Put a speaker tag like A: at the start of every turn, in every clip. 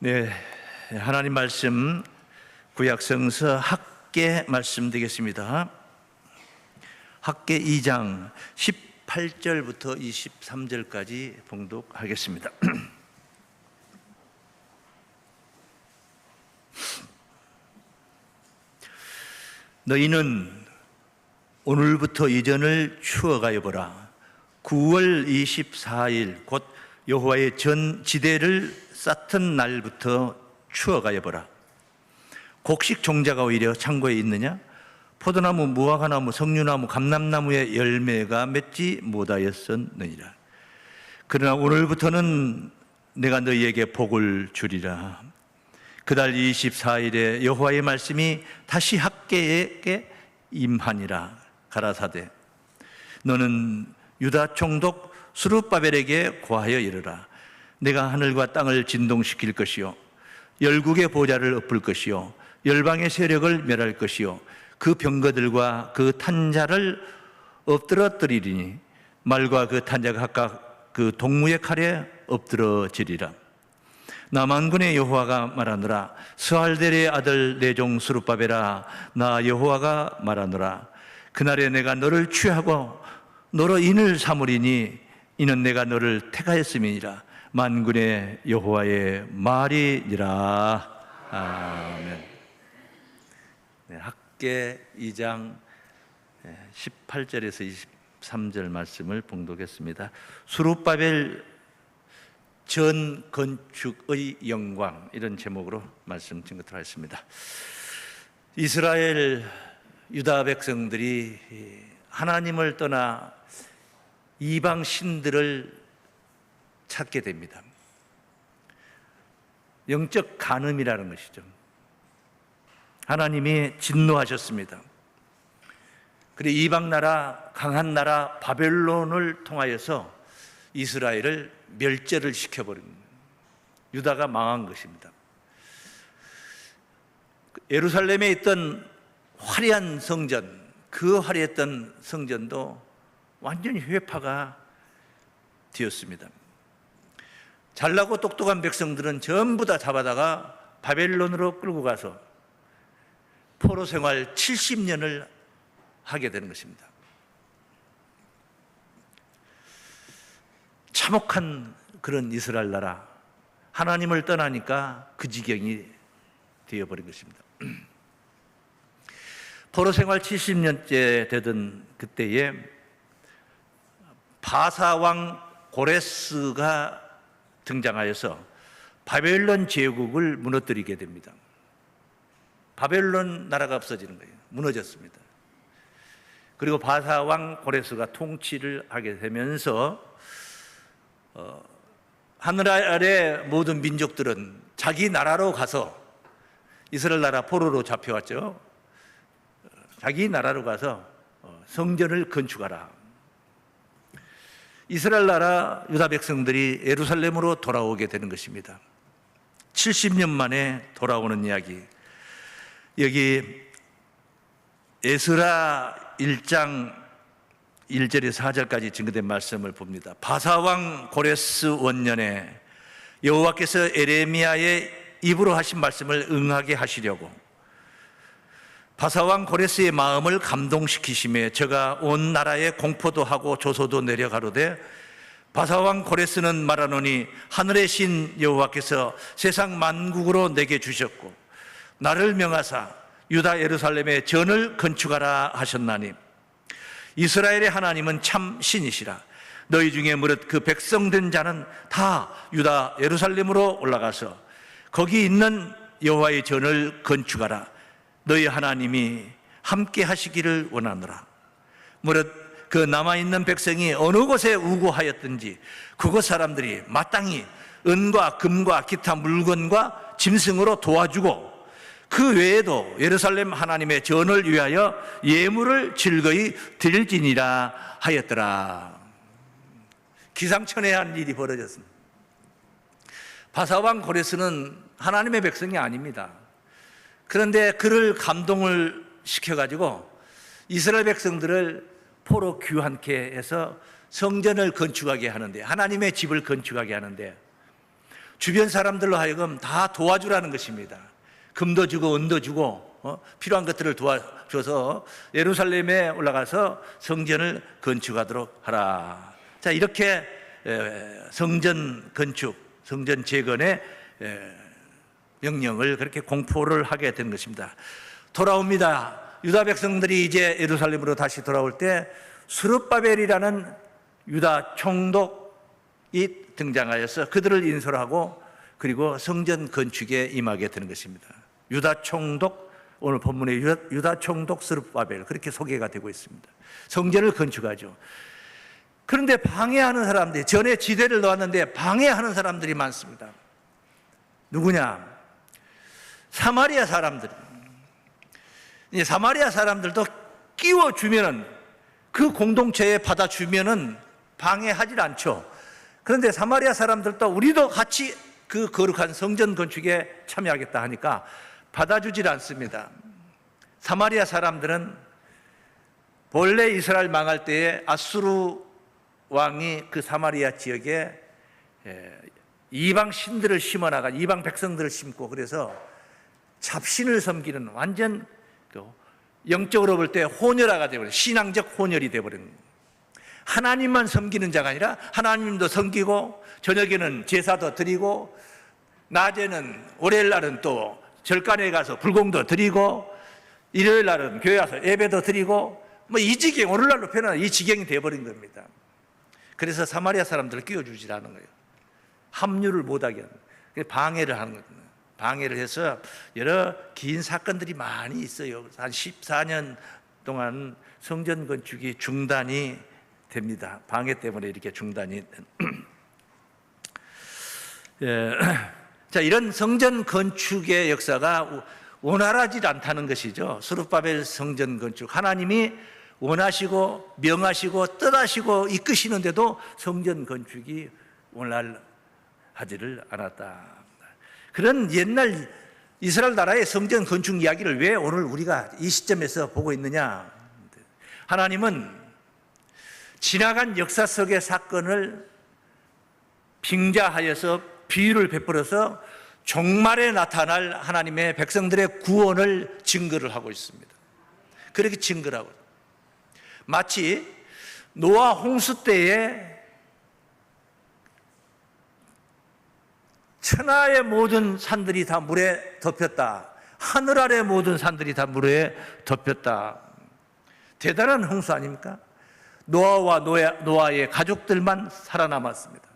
A: 네, 하나님 말씀 구약성서 학개 말씀 되겠습니다. 학개 2장 18절부터 23절까지 봉독하겠습니다. 너희는 오늘부터 이전을 추억하여 보라. 9월 24일 곧 여호와의 전 지대를 쌓던 날부터 추억하여 보라. 곡식 종자가 오히려 창고에 있느냐? 포도나무, 무화과나무, 석류나무, 감람나무의 열매가 맺지 못하였었느니라. 그러나 오늘부터는 내가 너희에게 복을 주리라. 그달 24일에 여호와의 말씀이 다시 학개에게 임하니라. 가라사대 너는 유다 총독 스룹바벨에게 고하여 이르라. 내가 하늘과 땅을 진동시킬 것이요 열국의 보좌를 엎을 것이요 열방의 세력을 멸할 것이요 그 병거들과 그 탄자를 엎드러뜨리리니 말과 그 탄자가 각각 그 동무의 칼에 엎드러지리라. 나 만군의 여호와가 말하노라. 스알델의 아들 내 종 스룹바벨아, 나 여호와가 말하노라. 그날에 내가 너를 취하고 너로 인을 삼으리니 이는 내가 너를 택하였음이니라. 만군의 여호와의 말이니라. 아멘. 네, 학개 2장 18절에서 23절 말씀을 봉독했습니다. 스룹바벨 전 건축의 영광, 이런 제목으로 말씀 증거하도록 하겠습니다. 이스라엘 유다 백성들이 하나님을 떠나 이방 신들을 찾게 됩니다. 영적 간음이라는 것이죠. 하나님이 진노하셨습니다. 그리고 이방 나라, 강한 나라 바벨론을 통하여서 이스라엘을 멸절을 시켜버립니다. 유다가 망한 것입니다. 예루살렘에 있던 화려한 성전, 그 화려했던 성전도 완전히 회파가 되었습니다. 잘나고 똑똑한 백성들은 전부 다 잡아다가 바벨론으로 끌고 가서 포로 생활 70년을 하게 되는 것입니다. 참혹한 그런 이스라엘 나라, 하나님을 떠나니까 그 지경이 되어버린 것입니다. 포로 생활 70년째 되던 그때에 바사왕 고레스가 등장하여서 바벨론 제국을 무너뜨리게 됩니다. 바벨론 나라가 없어지는 거예요. 무너졌습니다. 그리고 바사왕 고레스가 통치를 하게 되면서 하늘 아래 모든 민족들은 자기 나라로 가서, 이스라엘 나라 포로로 잡혀왔죠. 자기 나라로 가서 성전을 건축하라. 이스라엘 나라 유다 백성들이 예루살렘으로 돌아오게 되는 것입니다. 70년 만에 돌아오는 이야기. 여기 에스라 1장 1절에서 4절까지 증거된 말씀을 봅니다. 바사왕 고레스 원년에 여호와께서 에레미야의 입으로 하신 말씀을 응하게 하시려고 바사왕 고레스의 마음을 감동시키심에 저가 온 나라에 공포도 하고 조소도 내려가로되 바사왕 고레스는 말하노니 하늘의 신 여호와께서 세상 만국으로 내게 주셨고 나를 명하사 유다 예루살렘에 전을 건축하라 하셨나니 이스라엘의 하나님은 참 신이시라. 너희 중에 무릇 그 백성된 자는 다 유다 예루살렘으로 올라가서 거기 있는 여호와의 전을 건축하라. 너희 하나님이 함께 하시기를 원하노라. 무릇 그 남아있는 백성이 어느 곳에 우고하였든지 그곳 사람들이 마땅히 은과 금과 기타 물건과 짐승으로 도와주고 그 외에도 예루살렘 하나님의 전을 위하여 예물을 즐거이 드릴지니라 하였더라. 기상천외한 일이 벌어졌습니다. 바사왕 고레스는 하나님의 백성이 아닙니다. 그런데 그를 감동을 시켜가지고 이스라엘 백성들을 포로 귀환케 해서 성전을 건축하게 하는데, 하나님의 집을 건축하게 하는데 주변 사람들로 하여금 다 도와주라는 것입니다. 금도 주고 은도 주고 필요한 것들을 도와줘서 예루살렘에 올라가서 성전을 건축하도록 하라. 자, 이렇게 성전 건축, 성전 재건의 명령을 그렇게 공포를 하게 된 것입니다. 돌아옵니다. 유다 백성들이 이제 예루살렘으로 다시 돌아올 때 스룹바벨이라는 유다 총독이 등장하여서 그들을 인솔하고 그리고 성전 건축에 임하게 되는 것입니다. 유다 총독, 오늘 본문에 유다 총독 스룹바벨 그렇게 소개가 되고 있습니다. 성전을 건축하죠. 그런데 방해하는 사람들이, 전에 지대를 놓았는데 방해하는 사람들이 많습니다. 누구냐? 사마리아 사람들. 사마리아 사람들도 끼워주면은, 그 공동체에 받아주면은 방해하지 않죠. 그런데 사마리아 사람들도 우리도 같이 그 거룩한 성전 건축에 참여하겠다 하니까 받아주질 않습니다. 사마리아 사람들은 본래 이스라엘 망할 때에 아수르 왕이 그 사마리아 지역에 이방 신들을 심어나가, 이방 백성들을 심고, 그래서 잡신을 섬기는 완전 영적으로 볼 때 혼혈아가 되어버린, 신앙적 혼혈이 되어버린 거예요. 하나님만 섬기는 자가 아니라 하나님도 섬기고, 저녁에는 제사도 드리고, 낮에는 월요일 날은 또 절간에 가서 불공도 드리고, 일요일 날은 교회 와서 예배도 드리고, 뭐 이 지경, 오늘날로 표현하는 이 지경이 되어버린 겁니다. 그래서 사마리아 사람들을 끼워주지 않은 거예요. 합류를 못하게 하는 거예요. 방해를 하는 거예요. 방해를 해서 여러 긴 사건들이 많이 있어요. 한 14년 동안 성전 건축이 중단이 됩니다. 방해 때문에 이렇게 중단이. 예. 자, 이런 성전 건축의 역사가 원활하지 않다는 것이죠. 스룹바벨 성전 건축, 하나님이 원하시고 명하시고 뜻하시고 이끄시는데도 성전 건축이 원활하지를 않았다. 그런 옛날 이스라엘 나라의 성전 건축 이야기를 왜 오늘 우리가 이 시점에서 보고 있느냐? 하나님은 지나간 역사 속의 사건을 빙자하여서 비유를 베풀어서 종말에 나타날 하나님의 백성들의 구원을 증거를 하고 있습니다. 그렇게 증거를 하고, 마치 노아 홍수 때에 천하의 모든 산들이 다 물에 덮였다. 하늘 아래 모든 산들이 다 물에 덮였다. 대단한 홍수 아닙니까? 노아와 노아의 가족들만 살아남았습니다.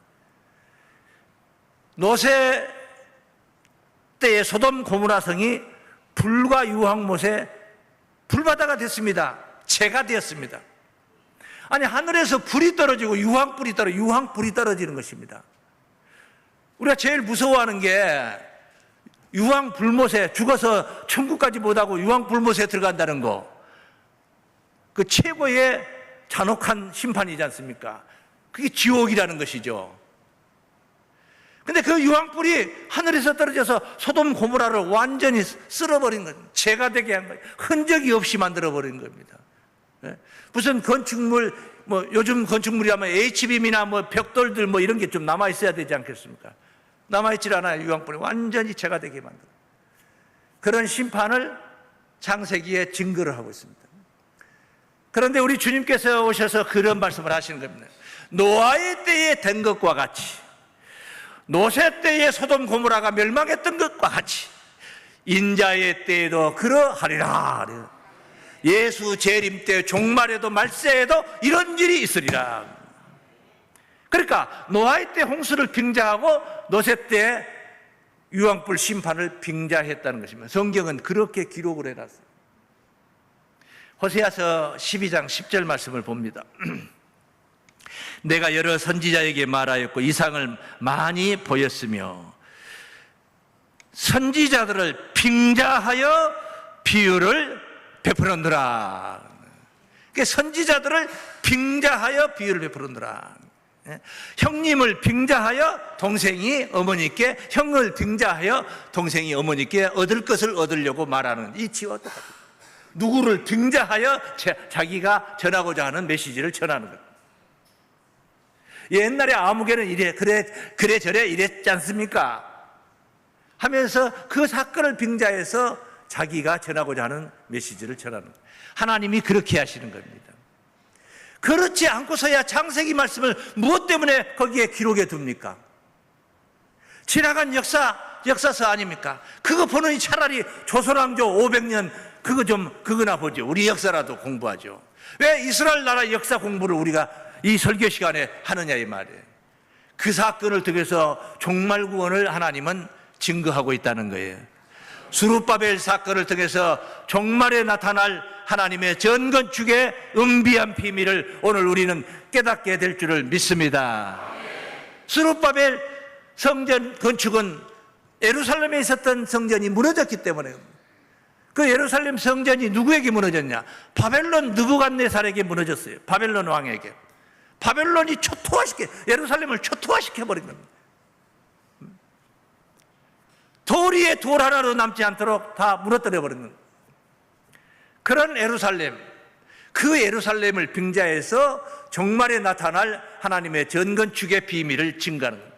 A: 노세 때의 소돔 고모라 성이 불과 유황못에 불바다가 됐습니다. 재가 되었습니다. 아니, 하늘에서 불이 떨어지고 유황불이 떨어지는 것입니다. 우리가 제일 무서워하는 게 유황불못에 죽어서 천국까지 못하고 유황불못에 들어간다는 거, 그 최고의 잔혹한 심판이지 않습니까? 그게 지옥이라는 것이죠. 근데 그 유황불이 하늘에서 떨어져서 소돔 고모라를 완전히 쓸어버린 거예요. 재가 되게 한 거예요. 흔적이 없이 만들어버린 겁니다. 무슨 건축물, 뭐 요즘 건축물이라면 H빔이나 뭐 벽돌들 뭐 이런 게 좀 남아있어야 되지 않겠습니까? 남아있질 않아요. 유황불이 완전히 재가 되게 만들어요. 그런 심판을 창세기에 증거를 하고 있습니다. 그런데 우리 주님께서 오셔서 그런 말씀을 하시는 겁니다. 노아의 때에 된 것과 같이, 노세 때에 소돔 고모라가 멸망했던 것과 같이 인자의 때에도 그러하리라. 예수 재림 때 종말에도 말세에도 이런 일이 있으리라. 그러니까 노아의 때 홍수를 빙자하고 노세 때 유황불 심판을 빙자했다는 것입니다. 성경은 그렇게 기록을 해놨어요. 호세아서 12장 10절 말씀을 봅니다. 내가 여러 선지자에게 말하였고 이상을 많이 보였으며 선지자들을 빙자하여 비유를 베풀었느라. 그러니까 선지자들을 빙자하여 비유를 베풀었느라. 형님을 빙자하여 동생이 어머니께, 형을 빙자하여 동생이 어머니께 얻을 것을 얻으려고 말하는 이 치와 똑같아요. 누구를 빙자하여 자기가 전하고자 하는 메시지를 전하는 것. 옛날에 아무개는 이래 그래 저래 이랬지 않습니까? 하면서 그 사건을 빙자해서 자기가 전하고자 하는 메시지를 전하는 거예요. 하나님이 그렇게 하시는 겁니다. 그렇지 않고서야 창세기 말씀을 무엇 때문에 거기에 기록해 둡니까? 지나간 역사서 아닙니까? 그거 보느니 차라리 조선왕조 500년 그거나 보죠. 우리 역사라도 공부하죠. 왜 이스라엘 나라 역사 공부를 우리가 이 설교 시간에 하느냐 이 말이에요. 그 사건을 통해서 종말구원을 하나님은 증거하고 있다는 거예요. 스룹바벨 사건을 통해서 종말에 나타날 하나님의 전건축의 은비한 비밀을 오늘 우리는 깨닫게 될 줄을 믿습니다. 스룹바벨 성전 건축은 예루살렘에 있었던 성전이 무너졌기 때문에, 그 예루살렘 성전이 누구에게 무너졌냐? 바벨론 느부갓네살에게 무너졌어요. 바벨론 왕에게. 바벨론이 예루살렘을 초토화시켜버린 겁니다. 돌 위에 돌 하나도 남지 않도록 다 무너뜨려버린 겁니다. 그런 예루살렘, 그 예루살렘을 빙자해서 종말에 나타날 하나님의 전건축의 비밀을 증거하는 겁니다.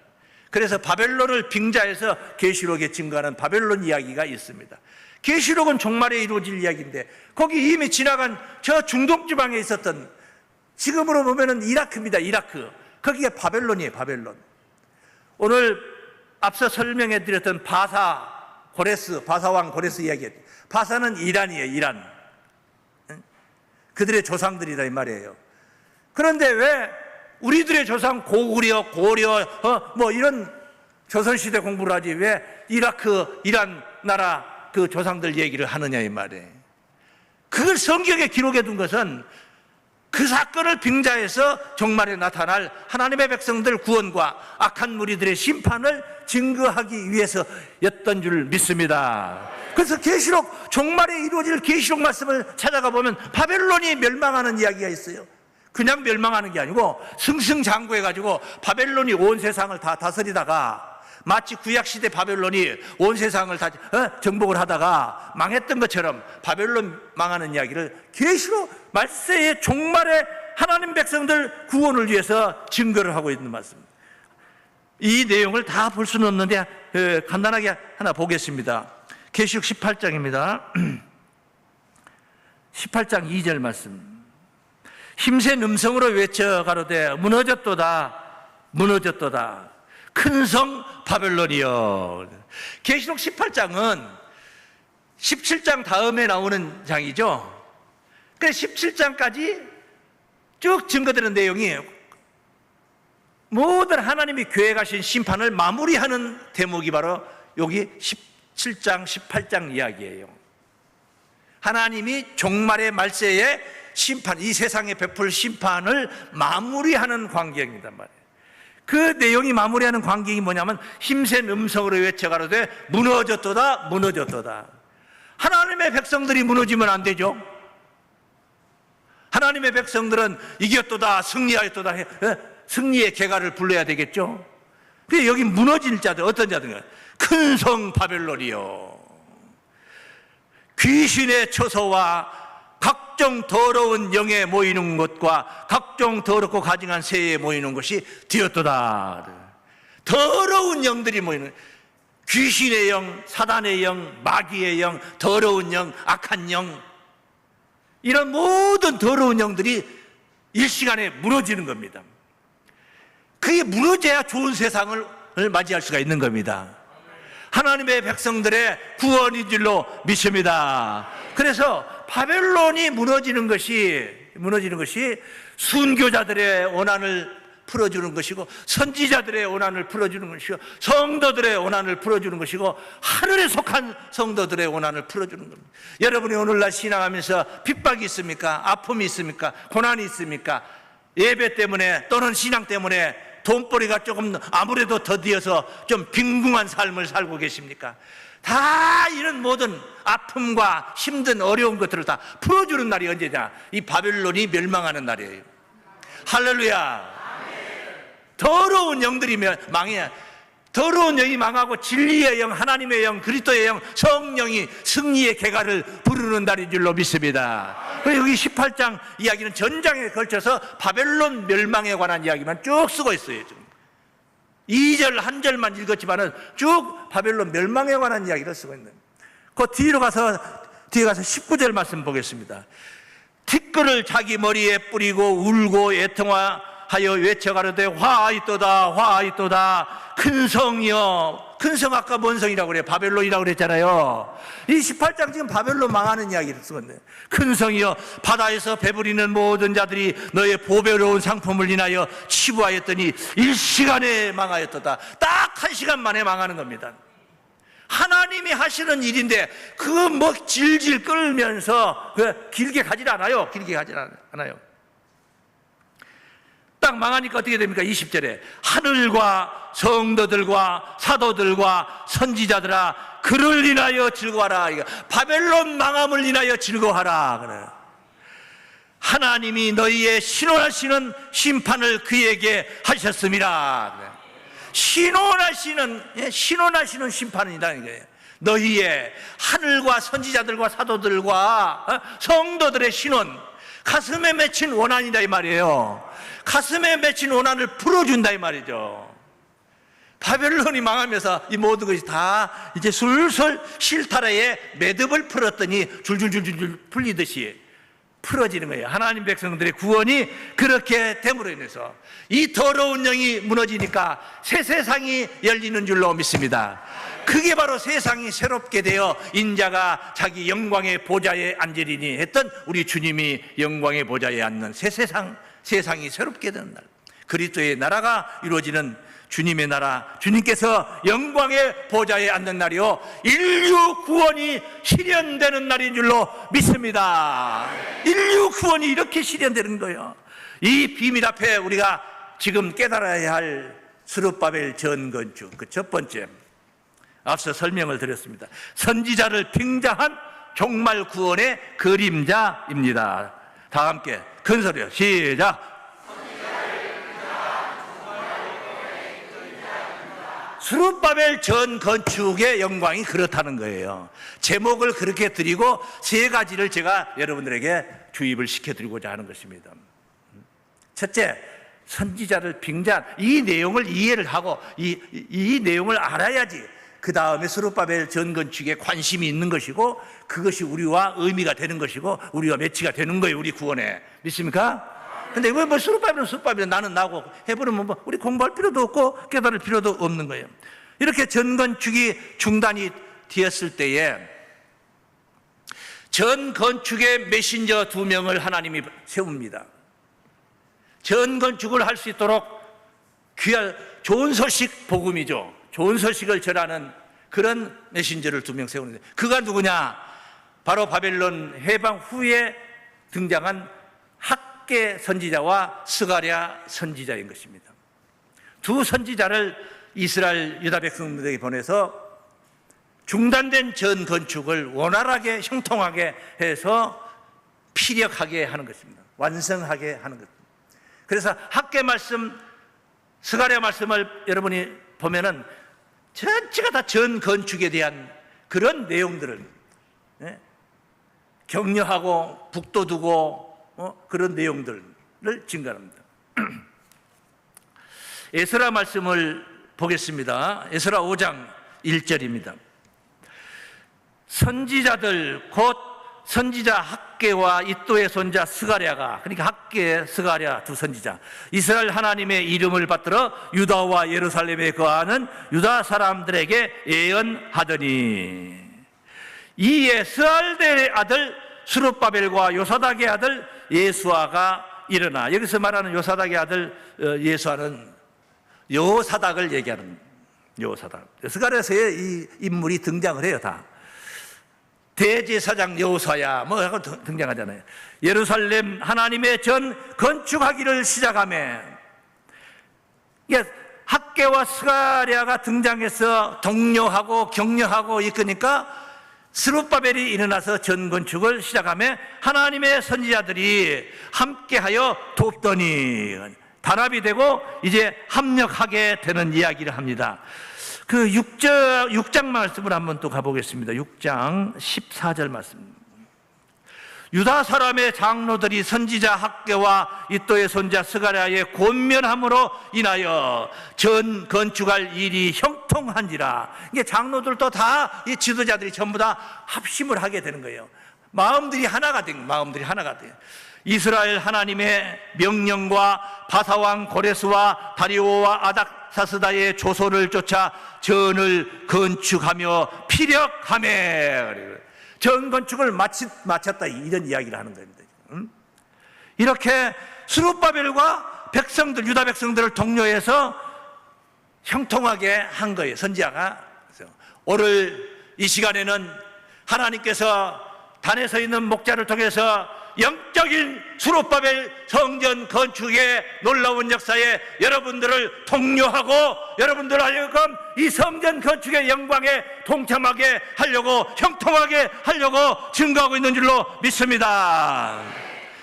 A: 그래서 바벨론을 빙자해서 계시록에 증거하는 바벨론 이야기가 있습니다. 계시록은 종말에 이루어질 이야기인데 거기 이미 지나간 저 중동 지방에 있었던, 지금으로 보면은 이라크입니다. 이라크. 거기가 바벨론이에요. 바벨론. 오늘 앞서 설명해 드렸던 바사왕 고레스 이야기. 바사는 이란이에요. 이란. 그들의 조상들이다 이 말이에요. 그런데 왜 우리들의 조상 고구려 뭐 이런 조선시대 공부를 하지 왜 이라크 이란 나라 그 조상들 얘기를 하느냐 이 말이에요. 그걸 성경에 기록해 둔 것은 그 사건을 빙자해서 종말에 나타날 하나님의 백성들 구원과 악한 무리들의 심판을 증거하기 위해서였던 줄 믿습니다. 그래서 계시록, 종말에 이루어질 계시록 말씀을 찾아가 보면 바벨론이 멸망하는 이야기가 있어요. 그냥 멸망하는 게 아니고 승승장구해가지고 바벨론이 온 세상을 다 다스리다가 마치 구약시대 바벨론이 온 세상을 다 정복을 하다가 망했던 것처럼 바벨론 망하는 이야기를 계시록 말세의 종말에 하나님 백성들 구원을 위해서 증거를 하고 있는 말씀입니다. 이 내용을 다 볼 수는 없는데 간단하게 하나 보겠습니다. 계시록 18장입니다. 18장 2절 말씀. 힘센 음성으로 외쳐 가로되 무너졌도다 무너졌도다 큰 성 바벨론이여. 계시록 18장은 17장 다음에 나오는 장이죠. 그래서 17장까지 쭉 증거되는 내용이 모든 하나님이 계획하신 심판을 마무리하는 대목이 바로 여기 17장 18장 이야기예요. 하나님이 종말의 말세에 심판, 이 세상에 베풀 심판을 마무리하는 광경이란 말이에요. 그 내용이 마무리하는 광경이 뭐냐면 힘센 음성으로 외쳐가로되 무너졌도다 무너졌도다. 하나님의 백성들이 무너지면 안 되죠. 하나님의 백성들은 이겼도다 승리하였도다 승리의 개가를 불러야 되겠죠. 그래서 여기 무너질 자들 어떤 자들인가? 큰 성 바벨론이요, 귀신의 처소와 각종 더러운 영에 모이는 곳과 각종 더럽고 가증한 새에 모이는 곳이 되었도다. 더러운 영들이 모이는, 귀신의 영, 사단의 영, 마귀의 영, 더러운 영, 악한 영, 이런 모든 더러운 영들이 일시간에 무너지는 겁니다. 그게 무너져야 좋은 세상을 맞이할 수가 있는 겁니다. 하나님의 백성들의 구원인 줄로 믿습니다. 그래서 바벨론이 무너지는 것이 순교자들의 원한을 풀어주는 것이고 선지자들의 원한을 풀어주는 것이고 성도들의 원한을 풀어주는 것이고 하늘에 속한 성도들의 원한을 풀어주는 겁니다. 여러분이 오늘날 신앙하면서 핍박이 있습니까? 아픔이 있습니까? 고난이 있습니까? 예배 때문에 또는 신앙 때문에 돈벌이가 조금 아무래도 더디어서 좀 빈궁한 삶을 살고 계십니까? 다 이런 모든 아픔과 힘든 어려운 것들을 다 풀어주는 날이 언제냐? 이 바벨론이 멸망하는 날이에요. 할렐루야. 더러운 영들이 망해. 더러운 영이 망하고 진리의 영, 하나님의 영, 그리스도의 영, 성령이 승리의 개가를 부르는 날인 줄로 믿습니다. 그리고 여기 18장 이야기는 전장에 걸쳐서 바벨론 멸망에 관한 이야기만 쭉 쓰고 있어요. 지금 2절 한 절만 읽었지만은 쭉 바벨론 멸망에 관한 이야기를 쓰고 있는. 그 뒤에 가서 19절 말씀 보겠습니다. 티끌을 자기 머리에 뿌리고 울고 애통하여 외쳐가로되 화있도다 화있도다 큰 성이여. 큰 성 아까 뭔 성이라고 그래요? 바벨론이라고 그랬잖아요. 이 18장 지금 바벨론 망하는 이야기를 쓰거든요. 큰 성이여 바다에서 배부리는 모든 자들이 너의 보배로운 상품을 인하여 치부하였더니 일시간에 망하였도다. 딱 1시간 만에 망하는 겁니다. 하나님이 하시는 일인데 그거 뭐 질질 끌면서 길게 가지 않아요. 길게 가지 않아요. 딱 망하니까 어떻게 됩니까? 20절에 하늘과 성도들과 사도들과 선지자들아 그를 인하여 즐거워하라. 바벨론 망함을 인하여 즐거워하라. 그래요. 하나님이 너희의 신원하시는 심판을 그에게 하셨음이라. 그래요. 신원하시는 심판이라는 거예요. 너희의 하늘과 선지자들과 사도들과 성도들의 신원, 가슴에 맺힌 원한이다 이 말이에요. 가슴에 맺힌 원한을 풀어준다 이 말이죠. 바벨론이 망하면서 이 모든 것이 다 이제 술술 실타래에 매듭을 풀었더니 줄줄줄줄 풀리듯이 풀어지는 거예요. 하나님 백성들의 구원이 그렇게 됨으로 인해서 이 더러운 영이 무너지니까 새 세상이 열리는 줄로 믿습니다. 그게 바로 세상이 새롭게 되어 인자가 자기 영광의 보좌에 앉으리니 했던 우리 주님이 영광의 보좌에 앉는 새 세상이 새롭게 되는 날, 그리스도의 나라가 이루어지는 주님의 나라, 주님께서 영광의 보좌에 앉는 날이요 인류 구원이 실현되는 날인 줄로 믿습니다. 인류 구원이 이렇게 실현되는 거예요. 이 비밀 앞에 우리가 지금 깨달아야 할 스룹바벨 전건축, 그 첫 번째 앞서 설명을 드렸습니다. 선지자를 빙자한 종말 구원의 그림자입니다. 다 함께 큰 소리요 시작. 스룹바벨 전 건축의 영광이 그렇다는 거예요. 제목을 그렇게 드리고 세 가지를 제가 여러분들에게 주입을 시켜드리고자 하는 것입니다. 첫째, 선지자를 빙자한 이 내용을 이해를 하고 이 내용을 알아야지 그 다음에 스룹바벨 전 건축에 관심이 있는 것이고 그것이 우리와 의미가 되는 것이고 우리와 매치가 되는 거예요. 우리 구원에. 믿습니까? 근데 왜 스룹바벨은 나는 나고 해버리면 뭐 우리 공부할 필요도 없고 깨달을 필요도 없는 거예요. 이렇게 전건축이 중단이 되었을 때에 전건축의 메신저 2명을 하나님이 세웁니다. 전건축을 할 수 있도록 귀한 좋은 소식 복음이죠. 좋은 소식을 전하는 그런 메신저를 2명 세우는데 그가 누구냐? 바로 바벨론 해방 후에 등장한 학계 선지자와 스가랴 선지자인 것입니다. 두 선지자를 이스라엘 유다 백성들에게 보내서 중단된 전 건축을 원활하게 형통하게 해서 피력하게 하는 것입니다. 완성하게 하는 것입니다. 그래서 학계 말씀, 스가랴 말씀을 여러분이 보면은 전체가 다 전 건축에 대한 그런 내용들을 격려하고 북돋우고 그런 내용들을 증가합니다. 에스라 말씀을 보겠습니다. 에스라 5장 1절입니다. 선지자들 곧 선지자 학계와 이또의 손자 스가랴가, 그러니까 학계 스가랴 두 선지자, 이스라엘 하나님의 이름을 받들어 유다와 예루살렘에 거하는 유다 사람들에게 예언하더니 이에 스알델의 아들 스룹바벨과 요사닥의 아들 예수아가 일어나, 여기서 말하는 요사닥의 아들 예수아는 요사닥을 얘기하는 요사닥. 스가랴서에 이 인물이 등장을 해요. 다 대제사장 여호사야 뭐 하고 등장하잖아요. 예루살렘 하나님의 전 건축하기를 시작하며 학계와 스가랴가 등장해서 독려하고 격려하고 이끄니까 스룹바벨이 일어나서 전 건축을 시작하며 하나님의 선지자들이 함께하여 돕더니 단합이 되고 이제 합력하게 되는 이야기를 합니다. 그 6장 말씀을 한번 또 가보겠습니다. 6장 14절 말씀. 유다 사람의 장로들이 선지자 학개와 이또의 손자 스가랴의 권면함으로 인하여 전 건축할 일이 형통한지라. 이게 장로들도 다, 이 지도자들이 전부 다 합심을 하게 되는 거예요. 마음들이 하나가 된, 마음들이 하나가 돼요. 이스라엘 하나님의 명령과 바사왕 고레스와 다리오와 아닥사스다의 조소를 쫓아 전을 건축하며 피력하며, 전 건축을 마쳤다, 이런 이야기를 하는 겁니다. 이렇게 스룹바벨과 백성들, 유다 백성들을 독려해서 형통하게 한 거예요, 선지자가. 오늘 이 시간에는 하나님께서 단에 서 있는 목자를 통해서 영적인 스룹바벨 성전 건축의 놀라운 역사에 여러분들을 독려하고 여러분들 하여금 이 성전 건축의 영광에 동참하게 하려고, 형통하게 하려고 증거하고 있는 줄로 믿습니다.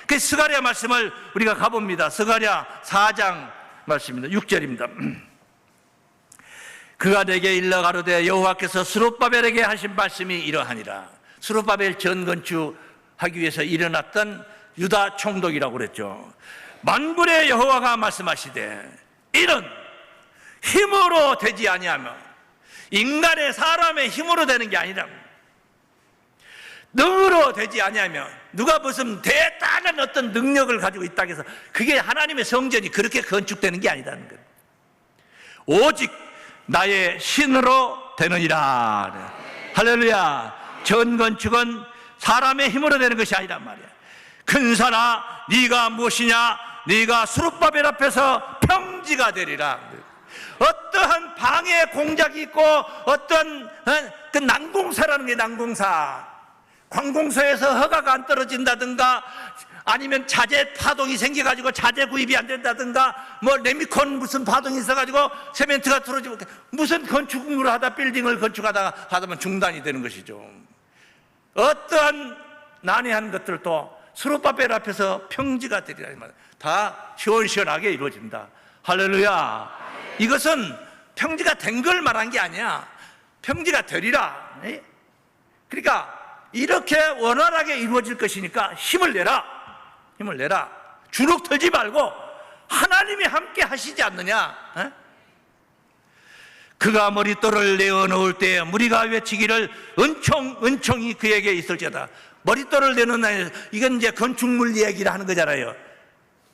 A: 그 스가랴 말씀을 우리가 가봅니다. 스가랴 4장 말씀입니다. 6절입니다. 그가 내게 일러 가로되 여호와께서 스룹바벨에게 하신 말씀이 이러하니라. 스룹바벨 전 건축하기 위해서 일어났던 유다 총독이라고 그랬죠. 만군의 여호와가 말씀하시되 이는 힘으로 되지 아니하며, 인간의 사람의 힘으로 되는 게 아니라 능으로 되지 아니하며, 누가 무슨 대단한 어떤 능력을 가지고 있다고 해서 그게 하나님의 성전이 그렇게 건축되는 게 아니라는 거예요. 오직 나의 신으로 되느니라. 할렐루야. 전 건축은 사람의 힘으로 되는 것이 아니란 말이야. 큰사나 네가 무엇이냐, 네가 스룹바벨 앞에서 평지가 되리라. 어떠한 방해 공작이 있고 어떤 그 난공사라는 게, 난공사, 관공서에서 허가가 안 떨어진다든가, 아니면 자재 파동이 생겨가지고 자재 구입이 안 된다든가, 뭐 레미콘 무슨 파동이 있어가지고 세멘트가 틀어지고, 무슨 건축물을 하다 빌딩을 건축하다가 하다면 중단이 되는 것이죠. 어떠한 난해한 것들도 스룹바벨 앞에서 평지가 되리라. 다 시원시원하게 이루어진다. 할렐루야. 이것은 평지가 된 걸 말한 게 아니야. 평지가 되리라. 그러니까 이렇게 원활하게 이루어질 것이니까 힘을 내라. 힘을 내라. 주눅 들지 말고 하나님이 함께 하시지 않느냐. 그가 머릿돌을 내어놓을 때 무리가 외치기를 은총이 그에게 있을지어다. 머릿돌을 내놓는, 이건 이제 건축물 얘기를 하는 거잖아요.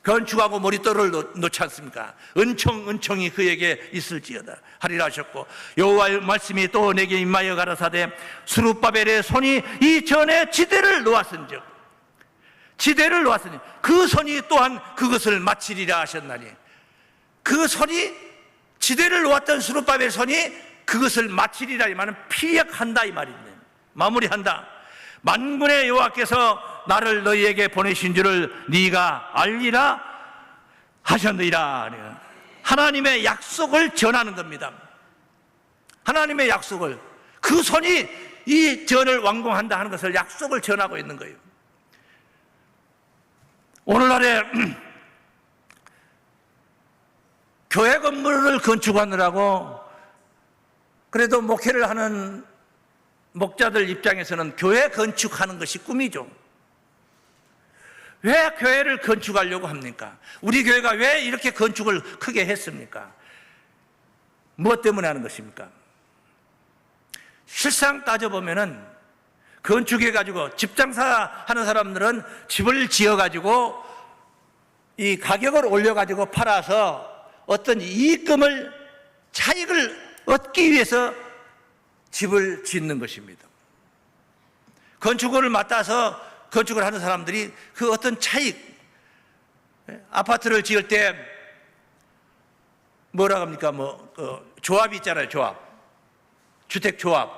A: 건축하고 머릿돌을 놓지 않습니까? 은총이 그에게 있을지어다 하리라 하셨고, 여호와의 말씀이 또 내게 임하여 가라사대 스룹바벨의 손이 이 전에 지대를 놓았은즉, 지대를 놓았으니 그 손이 또한 그것을 마치리라 하셨나니, 그 손이, 지대를 놓았던 스룹바벨 손이 그것을 마치리라, 이 말은 피력한다 이 말입니다. 마무리한다. 만군의 여호와께서 나를 너희에게 보내신 줄을 네가 알리라 하셨느니라. 하나님의 약속을 전하는 겁니다. 하나님의 약속을, 그 손이 이 전을 완공한다 하는 것을 약속을 전하고 있는 거예요. 오늘날에 교회 건물을 건축하느라고, 그래도 목회를 하는 목자들 입장에서는 교회 건축하는 것이 꿈이죠. 왜 교회를 건축하려고 합니까? 우리 교회가 왜 이렇게 건축을 크게 했습니까? 무엇 때문에 하는 것입니까? 실상 따져보면은 건축해가지고 집장사 하는 사람들은 집을 지어가지고 이 가격을 올려가지고 팔아서 어떤 이익금을, 차익을 얻기 위해서 집을 짓는 것입니다. 건축을 맡아서 건축을 하는 사람들이 그 어떤 차익, 아파트를 지을 때 뭐라 합니까? 조합이 있잖아요. 조합, 주택조합.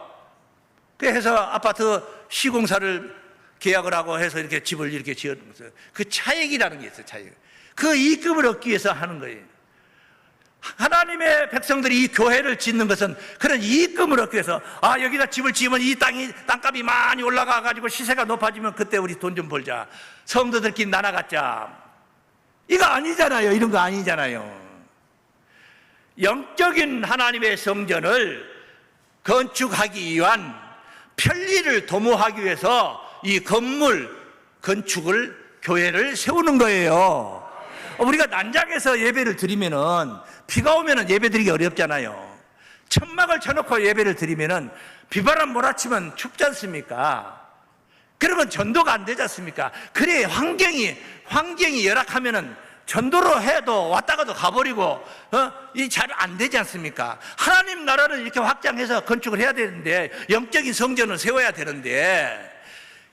A: 그래서 아파트 시공사를 계약을 하고 해서 이렇게 집을 이렇게 지어놓은 거예요. 그 차익이라는 게 있어요. 차익. 그 이익금을 얻기 위해서 하는 거예요. 하나님의 백성들이 이 교회를 짓는 것은 그런 이익금을 얻기 위해서, 여기다 집을 지으면 이 땅값이 많이 올라가 가지고 시세가 높아지면 그때 우리 돈 좀 벌자, 성도들끼리 나눠 갖자, 이거 아니잖아요. 이런 거 아니잖아요. 영적인 하나님의 성전을 건축하기 위한 편리를 도모하기 위해서 이 건물 건축을, 교회를 세우는 거예요. 우리가 난장에서 예배를 드리면은 비가 오면은 예배 드리기 어렵잖아요. 천막을 쳐놓고 예배를 드리면은 비바람 몰아치면 춥지 않습니까? 그러면 전도가 안 되지 않습니까? 그래 환경이 열악하면은 전도로 해도 왔다가도 가버리고 이 잘 안 되지 않습니까? 하나님 나라를 이렇게 확장해서 건축을 해야 되는데, 영적인 성전을 세워야 되는데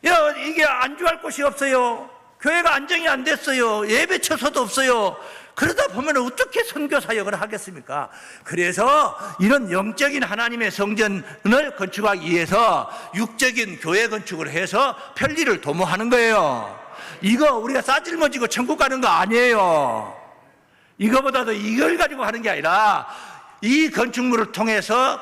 A: 이게 안주할 곳이 없어요. 교회가 안정이 안 됐어요. 예배 처소도 없어요. 그러다 보면 어떻게 선교 사역을 하겠습니까? 그래서 이런 영적인 하나님의 성전을 건축하기 위해서 육적인 교회 건축을 해서 편리를 도모하는 거예요. 이거 우리가 싸질머지고 천국 가는 거 아니에요. 이거보다도 이걸 가지고 하는 게 아니라 이 건축물을 통해서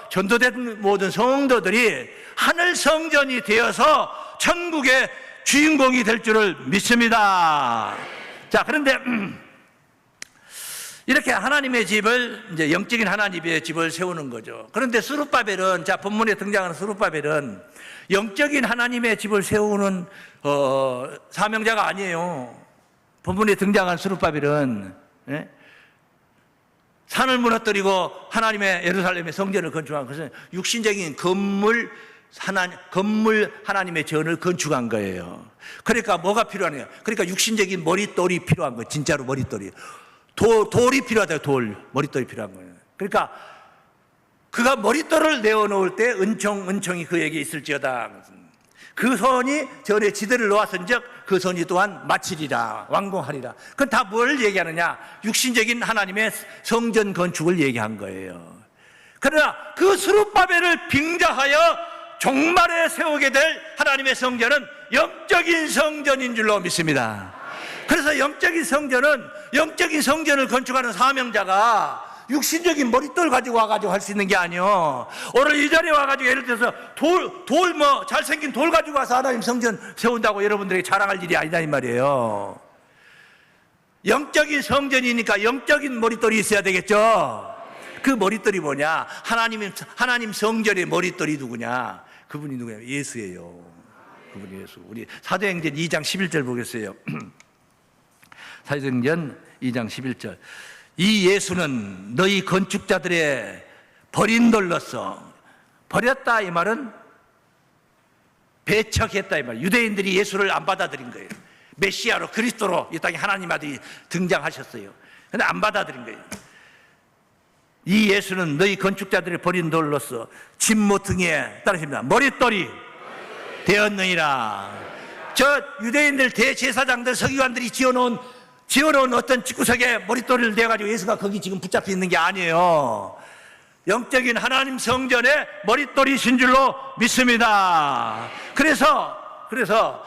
A: 전도된 모든 성도들이 하늘 성전이 되어서 천국의 주인공이 될 줄을 믿습니다. 자, 그런데 이렇게 하나님의 집을, 이제 영적인 하나님의 집을 세우는 거죠. 그런데 스룹바벨은, 자, 본문에 등장하는 스룹바벨은 영적인 하나님의 집을 세우는 사명자가 아니에요. 본문에 등장한 스룹바벨은 산을 무너뜨리고 하나님의 예루살렘의 성전을 건축한 것은 육신적인 건물 하나님의 전을 건축한 거예요. 그러니까 뭐가 필요하냐? 그러니까 육신적인 머릿돌이 필요한 거예요. 진짜로 머릿돌이. 돌이 필요하다. 머릿돌이 필요한 거예요. 그러니까 그가 머릿돌을 내어놓을 때 은총이 그에게 있을지어다. 그 손이 전에 지대를 놓았은즉 그 손이 또한 마치리라, 완공하리라. 그건 다 뭘 얘기하느냐? 육신적인 하나님의 성전 건축을 얘기한 거예요. 그러나 그 스룹바벨을 빙자하여 종말에 세우게 될 하나님의 성전은 영적인 성전인 줄로 믿습니다. 그래서 영적인 성전을 건축하는 사명자가 육신적인 머릿돌 가지고 와가지고 할 수 있는 게 아니요. 오늘 이 자리에 와가지고 예를 들어서 잘생긴 돌 가지고 와서 하나님 성전 세운다고 여러분들에게 자랑할 일이 아니다 이 말이에요. 영적인 성전이니까 영적인 머릿돌이 있어야 되겠죠. 그 머릿돌이 뭐냐? 하나님 성전의 머릿돌이 누구냐? 그분이 누구냐? 예수예요. 그분이 예수. 우리 사도행전 2장 11절 보겠어요. 사도행전 2장 11절. 이 예수는 너희 건축자들의 버린 돌로서, 버렸다 이 말은 배척했다 이 말. 유대인들이 예수를 안 받아들인 거예요. 메시아로, 그리스도로 이 땅에 하나님 아들이 등장하셨어요. 근데 안 받아들인 거예요. 이 예수는 너희 건축자들의 버린 돌로서 집 모퉁이에, 따르십니다, 머릿돌이 되었느니라. 저 유대인들 대제사장들, 서기관들이 지어놓은 어떤 집구석에 머릿돌을 대가지고 예수가 거기 지금 붙잡혀 있는 게 아니에요. 영적인 하나님 성전에 머릿돌이신 줄로 믿습니다. 그래서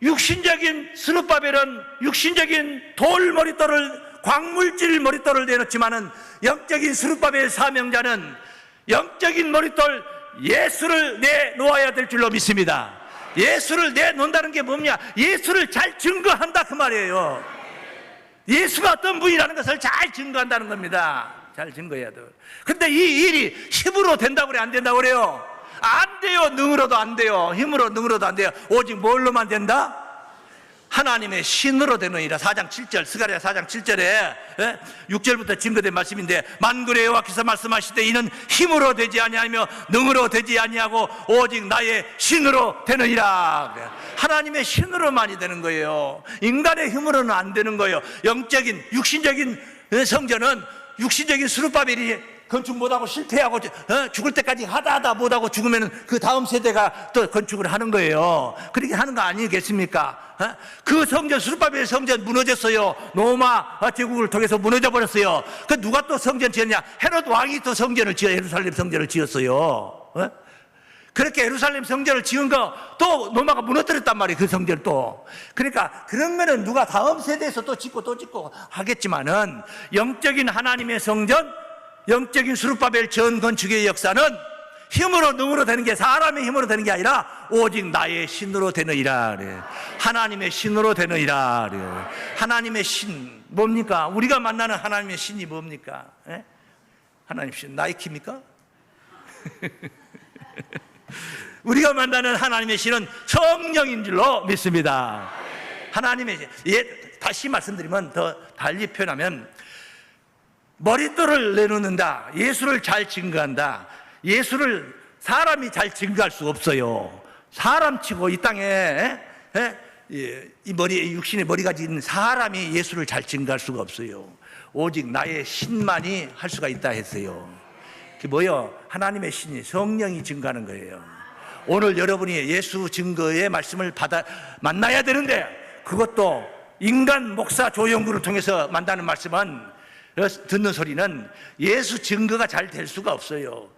A: 육신적인 스룹바벨은 육신적인 돌 머릿돌을, 광물질 머릿돌을 내놓지만은 영적인 스룹바벨 사명자는 영적인 머릿돌 예수를 내놓아야 될 줄로 믿습니다. 예수를 내놓는다는 게 뭐냐? 예수를 잘 증거한다 그 말이에요. 예수가 어떤 분이라는 것을 잘 증거한다는 겁니다. 잘 증거해야 돼요. 근데 이 일이 힘으로 된다고 그래, 안 된다고 그래요? 안 돼요. 능으로도 안 돼요. 힘으로, 능으로도 안 돼요. 오직 뭘로만 된다? 하나님의 신으로 되느니라. 4장 7절, 스가랴 4장 7절에 6절부터 증거된 말씀인데, 만군의 여호와께서 말씀하시되 이는 힘으로 되지 아니하며 능으로 되지 아니하고 오직 나의 신으로 되느니라. 하나님의 신으로만이 되는 거예요. 인간의 힘으로는 안 되는 거예요. 영적인 육신적인 성전은 육신적인 스룹바벨이 건축 못하고 실패하고 죽을 때까지 하다 못하고 죽으면 그 다음 세대가 또 건축을 하는 거예요. 그렇게 하는 거 아니겠습니까? 그 성전, 스룹바벨 성전 무너졌어요. 로마 제국을 통해서 무너져 버렸어요. 그 누가 또 성전 지었냐? 헤롯 왕이 또 예루살렘 성전을 지었어요. 그렇게 예루살렘 성전을 지은 거 또 로마가 무너뜨렸단 말이에요. 그 성전을 또. 그러니까 그러면은 누가 다음 세대에서 또 짓고 하겠지만은 영적인 하나님의 성전, 영적인 스룹바벨 전 건축의 역사는 힘으로 능으로 되는 게, 사람의 힘으로 되는 게 아니라 오직 나의 신으로 되느니라 그래. 하나님의 신으로 되느니라 그래. 하나님의 신. 뭡니까? 우리가 만나는 하나님의 신이 뭡니까? 예? 하나님 신 나이키입니까? 우리가 만나는 하나님의 신은 성령인 줄로 믿습니다. 하나님의 신. 다시 말씀드리면, 더 달리 표현하면, 머릿돌을 내놓는다, 예수를 잘 증거한다. 예수를 사람이 잘 증거할 수 없어요. 사람치고 이 땅에 이 머리, 육신의 머리가 있는 사람이 예수를 잘 증거할 수가 없어요. 오직 나의 신만이 할 수가 있다 했어요. 그게 뭐요? 하나님의 신이, 성령이 증거하는 거예요. 오늘 여러분이 예수 증거의 말씀을 만나야 되는데, 그것도 인간 목사 조영구를 통해서 만나는 말씀은, 듣는 소리는 예수 증거가 잘 될 수가 없어요.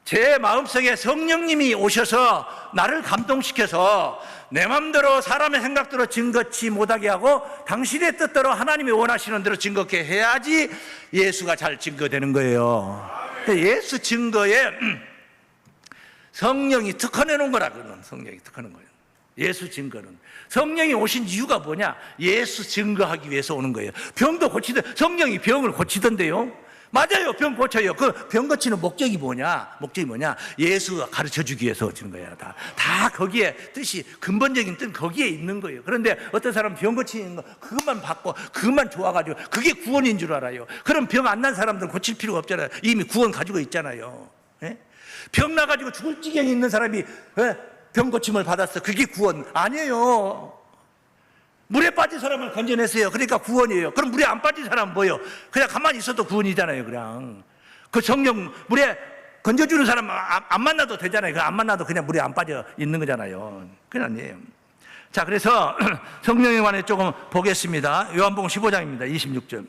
A: 제 마음속에 성령님이 오셔서 나를 감동시켜서 내 마음대로 사람의 생각대로 증거치 못하게 하고 당신의 뜻대로 하나님이 원하시는 대로 증거케 해야지 예수가 잘 증거되는 거예요. 예수 증거에 성령이 특허내 놓은 거라거든. 성령이 특허낸 거예요. 예수 증거는. 성령이 오신 이유가 뭐냐? 예수 증거하기 위해서 오는 거예요. 병도 성령이 병을 고치던데요. 맞아요. 병 고쳐요. 그 병 고치는 목적이 뭐냐? 예수가 가르쳐 주기 위해서 고치는 거예요. 다 거기에 뜻이, 근본적인 뜻은 거기에 있는 거예요. 그런데 어떤 사람은 병 고치는 거 그것만 받고 그것만 좋아가지고 그게 구원인 줄 알아요. 그럼 병 안 난 사람들은 고칠 필요가 없잖아요. 이미 구원 가지고 있잖아요. 예? 병 나가지고 죽을 지경에 있는 사람이 병 고침을 받았어. 그게 구원 아니에요. 물에 빠진 사람을 건져냈어요. 그러니까 구원이에요. 그럼 물에 안 빠진 사람은 뭐예요? 그냥 가만히 있어도 구원이잖아요. 그냥 그 성령 물에 건져주는 사람 안 만나도 되잖아요. 안 만나도 그냥 물에 안 빠져 있는 거잖아요. 그건 아니에요. 자, 그래서 성령에 관해 조금 보겠습니다. 요한복음 15장입니다 26절.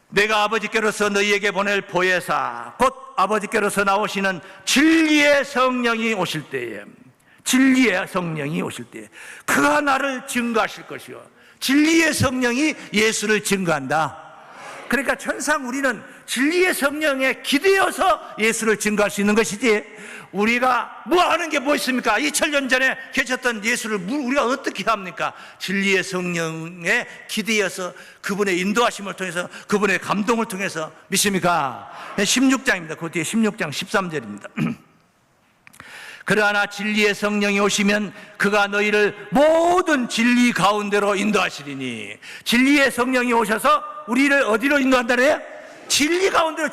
A: 내가 아버지께로서 너희에게 보낼 보혜사 곧 아버지께로서 나오시는 진리의 성령이 오실 때에, 진리의 성령이 오실 때에 그가 나를 증거하실 것이요. 진리의 성령이 예수를 증거한다. 그러니까 천상 우리는 진리의 성령에 기대어서 예수를 증거할 수 있는 것이지, 우리가 뭐 하는 게 뭐 있습니까? 2000년 전에 계셨던 예수를 우리가 어떻게 합니까? 진리의 성령에 기대어서 그분의 인도하심을 통해서, 그분의 감동을 통해서 믿습니까? 16장입니다. 그 뒤에 16장 13절입니다. 그러나 진리의 성령이 오시면 그가 너희를 모든 진리 가운데로 인도하시리니. 진리의 성령이 오셔서 우리를 어디로 인도한다래요? 진리 가운데로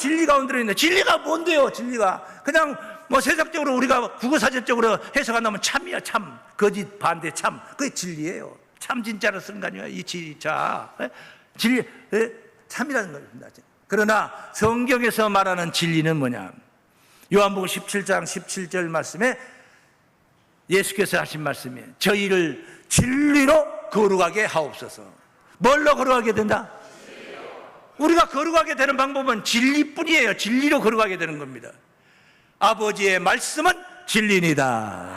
A: 인도. 진리가 뭔데요? 진리가 그냥 뭐 세상적으로 우리가 국어사전적으로 해석한다면 참이야. 참, 거짓 반대 참, 그게 진리예요. 참 진짜로 쓴 거 아니에요? 이 진짜 진리, 참이라는 겁니다. 그러나 성경에서 말하는 진리는 뭐냐? 요한복음 17장 17절 말씀에 예수께서 하신 말씀이에요. 저희를 진리로 거룩하게 하옵소서. 뭘로 거룩하게 된다? 우리가 거룩하게 되는 방법은 진리뿐이에요. 진리로 거룩하게 되는 겁니다. 아버지의 말씀은 진리니다.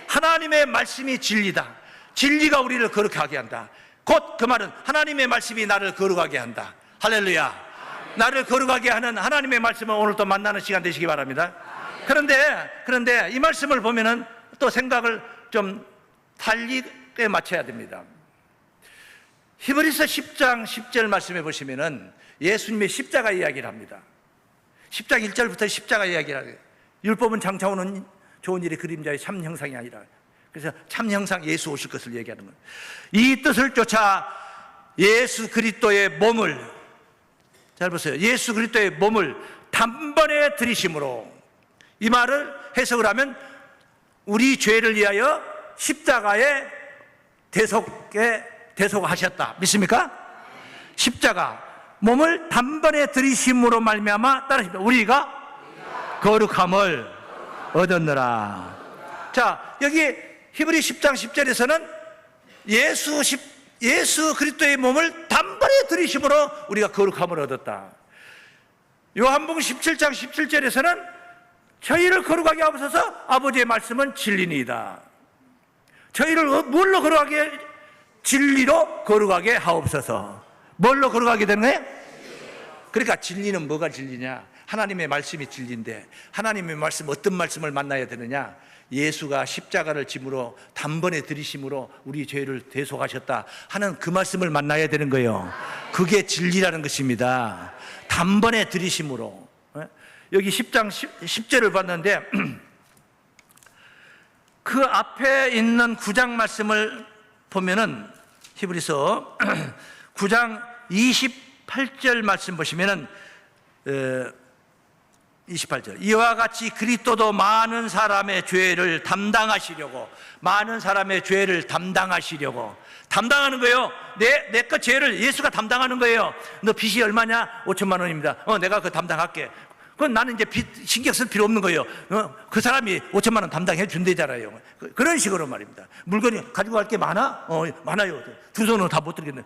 A: 하나님의 말씀이 진리다. 진리가 우리를 거룩하게 한다. 곧 그 말은 하나님의 말씀이 나를 거룩하게 한다. 할렐루야. 나를 거룩하게 하는 하나님의 말씀을 오늘 또 만나는 시간 되시기 바랍니다. 그런데 이 말씀을 보면은 또 생각을 좀 달리게 맞춰야 됩니다. 히브리서 10장 10절 말씀해 보시면은 예수님의 십자가 이야기를 합니다. 10장 1절부터 십자가 이야기를 해요. 율법은 장차 오는 좋은 일의 그림자의 참 형상이 아니라. 그래서 참 형상 예수 오실 것을 얘기하는 거예요. 이 뜻을 쫓아 예수 그리스도의 몸을, 잘 보세요. 예수 그리스도의 몸을 단번에 들이심으로, 이 말을 해석을 하면 우리 죄를 위하여 십자가에 대속하셨다. 믿습니까? 십자가 몸을 단번에 들이심으로 말미암아 따르십니다. 우리가 거룩함을 얻었느라. 자, 여기 히브리 10장 10절에서는 예수 그리스도의 몸을 단번에 들이심으로 우리가 거룩함을 얻었다. 요한복음 17장 17절에서는 저희를 거룩하게 하옵소서. 아버지의 말씀은 진리니이다. 저희를 뭘로 거룩하게? 진리로 거룩하게 하옵소서. 뭘로 거룩하게 되는 거예요? 그러니까 진리는 뭐가 진리냐? 하나님의 말씀이 진리인데 하나님의 말씀, 어떤 말씀을 만나야 되느냐? 예수가 십자가를 짐으로 단번에 들이심으로 우리 죄를 대속하셨다 하는 그 말씀을 만나야 되는 거예요. 그게 진리라는 것입니다. 단번에 들이심으로. 여기 10장 10절을 봤는데 그 앞에 있는 9장 말씀을 보면은 히브리서 9장 28절 말씀 보시면은 28절, 이와 같이 그리스도도 많은 사람의 죄를 담당하시려고, 많은 사람의 죄를 담당하시려고, 담당하는 거예요. 내 것 죄를 예수가 담당하는 거예요. 너 빚이 얼마냐? 5천만 원입니다. 내가 그거 담당할게. 그건 나는 이제 빚 신경 쓸 필요 없는 거예요. 그 사람이 5천만 원 담당해 준대잖아요. 그런 식으로 말입니다. 물건이 가지고 갈 게 많아? 많아요. 두 손으로 다 못 들겠네.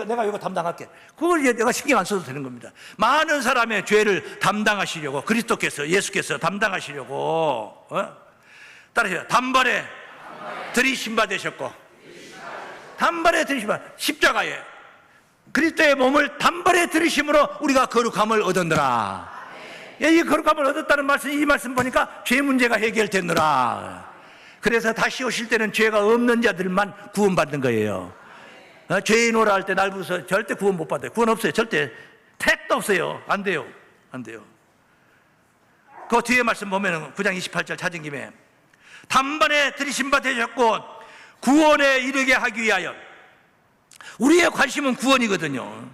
A: 내가 이거 담당할게. 그걸 이제 내가 신경 안 써도 되는 겁니다. 많은 사람의 죄를 담당하시려고, 그리스도께서, 예수께서 담당하시려고, 따라하세요. 단번에 들이심 받으셨고, 단번에 들이심 받, 십자가에 그리스도의 몸을 단번에 들이심으로 우리가 거룩함을 얻었느라. 이 거룩함을 얻었다는 말씀, 이 말씀 보니까 죄 문제가 해결됐느라. 그래서 다시 오실 때는 죄가 없는 자들만 구원받는 거예요. 죄인 오라 할 때 날 부서 절대 구원 못 받아요. 구원 없어요. 절대 택도 없어요. 안 돼요. 안 돼요. 그 뒤에 말씀 보면 9장 28절 찾은 김에 단번에 들이심 받으셨고 구원에 이르게 하기 위하여. 우리의 관심은 구원이거든요.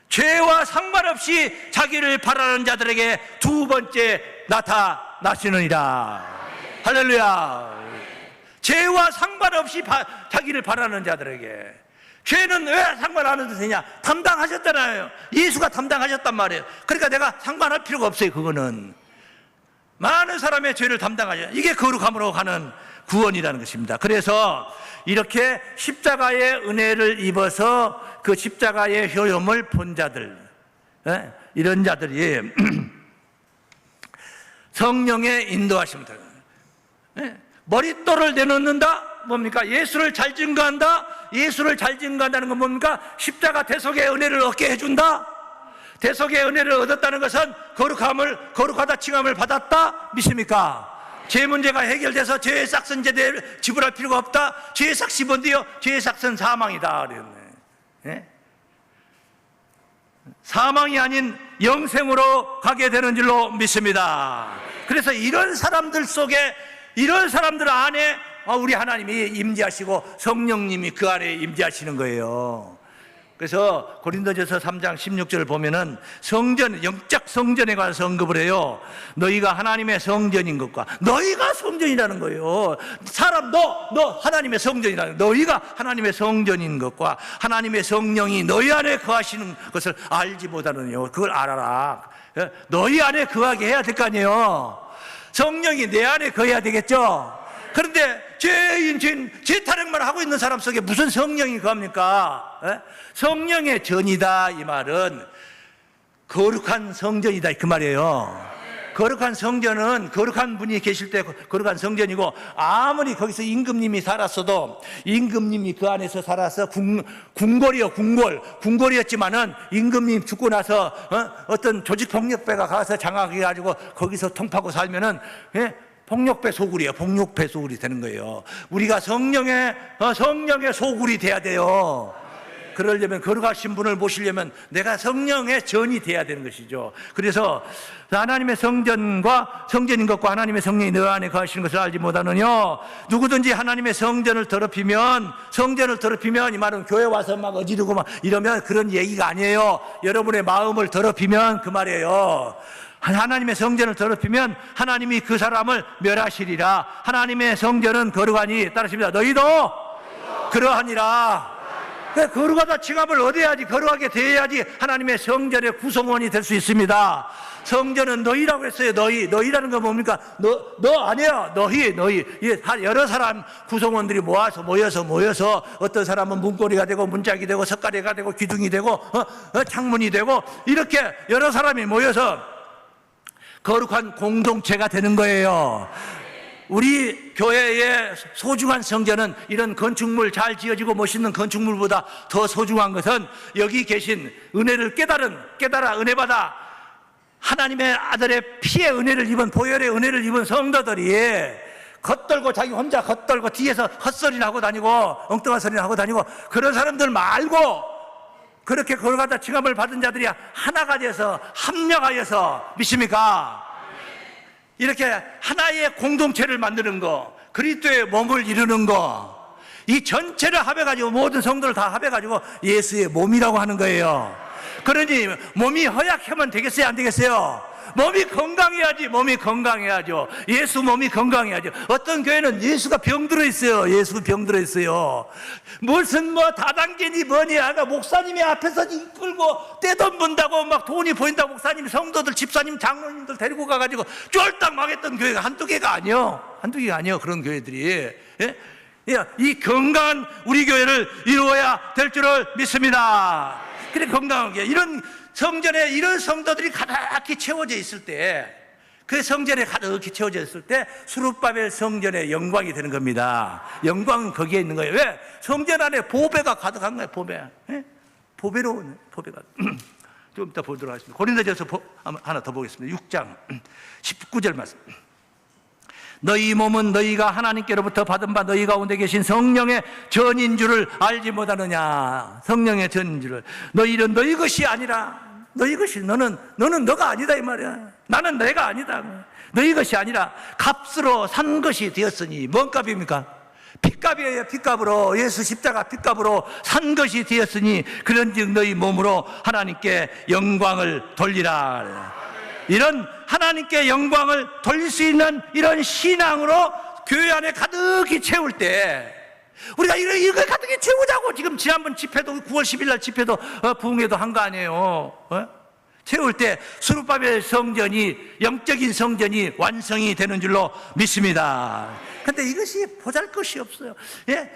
A: 죄와 상관없이 자기를 바라는 자들에게 두 번째 나타나시느니라. 할렐루야. 죄와 상관없이 자기를 바라는 자들에게. 죄는 왜 상관 안 해도 되냐? 담당하셨잖아요. 예수가 담당하셨단 말이에요. 그러니까 내가 상관할 필요가 없어요. 그거는 많은 사람의 죄를 담당하죠. 이게 거룩함으로 가는 구원이라는 것입니다. 그래서 이렇게 십자가의 은혜를 입어서 그 십자가의 효험을 본 자들, 이런 자들이 성령의 인도하심을, 머릿돌을 내놓는다? 뭡니까? 예수를 잘 증거한다? 예수를 잘 증거한다는 건 뭡니까? 십자가 대속의 은혜를 얻게 해준다? 대속의 은혜를 얻었다는 것은 거룩하다 칭함을 받았다? 믿습니까? 죄 문제가 해결돼서 죄의 삭은 제대를 지불할 필요가 없다? 죄의 삭이 뭔데요? 죄의 삭은 사망이다. 그랬네. 사망이 아닌 영생으로 가게 되는 줄로 믿습니다. 그래서 이런 사람들 속에, 이런 사람들 안에 우리 하나님이 임재하시고 성령님이 그 안에 임재하시는 거예요. 그래서 고린도전서 3장 16절을 보면은 성전, 영적 성전에 관해서 언급을 해요. 너희가 하나님의 성전인 것과, 너희가 성전이라는 거예요. 사람, 너 하나님의 성전이라는 거예요. 너희가 하나님의 성전인 것과 하나님의 성령이 너희 안에 거하시는 것을 알지 못하느뇨. 그걸 알아라. 너희 안에 거하게 해야 될 거 아니에요. 성령이 내 안에 거해야 되겠죠. 그런데 죄 타령만 하고 있는 사람 속에 무슨 성령이 거합니까? 성령의 전이다, 이 말은 거룩한 성전이다, 그 말이에요. 거룩한 성전은 거룩한 분이 계실 때 거룩한 성전이고, 아무리 거기서 임금님이 살았어도, 임금님이 그 안에서 살아서 궁궐이었지만은 임금님 죽고 나서 어떤 조직폭력배가 가서 장악해가지고 거기서 통파고 살면은 폭력배 소굴이에요. 폭력배 소굴이 되는 거예요. 우리가 성령의 소굴이 돼야 돼요. 그러려면, 거룩하신 분을 모시려면 내가 성령의 전이 돼야 되는 것이죠. 그래서 하나님의 성전과 성전인 것과 하나님의 성령이 너 안에 거하시는 것을 알지 못하느뇨. 누구든지 하나님의 성전을 더럽히면 이 말은 교회 와서 막 어지르고 막 이러면 그런 얘기가 아니에요. 여러분의 마음을 더럽히면 그 말이에요. 하나님의 성전을 더럽히면 하나님이 그 사람을 멸하시리라. 하나님의 성전은 거룩하니, 따르십니다. 너희도 그러하니라. 거룩하다 칭함을 얻어야지, 거룩하게 되어야지 하나님의 성전의 구성원이 될 수 있습니다. 성전은 너희라고 했어요. 너희라는 건 뭡니까? 너 아니야. 너희. 여러 사람 구성원들이 모여서 어떤 사람은 문고리가 되고 문짝이 되고 석가래가 되고 기둥이 되고 창문이 되고, 이렇게 여러 사람이 모여서 거룩한 공동체가 되는 거예요. 우리 교회의 소중한 성전은 이런 건축물, 잘 지어지고 멋있는 건축물보다 더 소중한 것은 여기 계신 은혜를 깨달아 은혜 받아 하나님의 아들의 피의 은혜를 입은, 보혈의 은혜를 입은 성도들이 겉돌고 자기 혼자 겉돌고 뒤에서 헛소리를 하고 다니고 엉뚱한 소리를 하고 다니고 그런 사람들 말고, 그렇게 걸어가다 징함을 받은 자들이 하나가 돼서 합력하여서, 믿습니까? 이렇게 하나의 공동체를 만드는 거, 그리스도의 몸을 이루는 거, 이 전체를 합해가지고, 모든 성도를 다 합해가지고 예수의 몸이라고 하는 거예요. 그러니 몸이 허약하면 되겠어요, 안 되겠어요? 몸이 건강해야지. 몸이 건강해야죠. 예수 몸이 건강해야죠. 어떤 교회는 예수가 병들어 있어요. 예수가 병들어 있어요. 무슨 뭐 다단계니 뭐니 하가 목사님이 앞에서 이끌고 떼돈 번다고 막 돈이 보인다고 목사님, 성도들, 집사님, 장로님들 데리고 가가지고 쫄딱 망했던 교회가 한두 개가 아니요. 한두 개가 아니요. 그런 교회들이. 예? 이 건강한 우리 교회를 이루어야 될 줄을 믿습니다. 그래, 건강하게. 이런 성전에 이런 성도들이 가득히 채워져 있을 때, 그 성전에 가득히 채워져 있을 때 스룹바벨 성전의 영광이 되는 겁니다. 영광은 거기에 있는 거예요. 왜? 성전 안에 보배가 가득한 거예요. 보배. 예? 보배로, 보배가. 좀 이따 보도록 하겠습니다. 고린도전서 하나 더 보겠습니다. 6장 19절 말씀. 너희 몸은 너희가 하나님께로부터 받은 바 너희 가운데 계신 성령의 전인 줄을 알지 못하느냐. 성령의 전인 줄을. 너희는 너희 것이 아니라, 너희 것이, 너는 너가 아니다 이 말이야. 나는 내가 아니다. 너희 것이 아니라 값으로 산 것이 되었으니. 뭔 값입니까? 핏값이에요. 핏값으로, 예수 십자가 핏값으로 산 것이 되었으니 그런즉 너희 몸으로 하나님께 영광을 돌리라. 이런 하나님께 영광을 돌릴 수 있는 이런 신앙으로 교회 안에 가득히 채울 때, 우리가 이걸 가득히 채우자고 지금 지난번 집회도 9월 10일 날 집회도 부흥회도 한 거 아니에요. 채울 때 스룹바벨 성전이, 영적인 성전이 완성이 되는 줄로 믿습니다. 그런데 이것이 보잘것이 없어요. 예?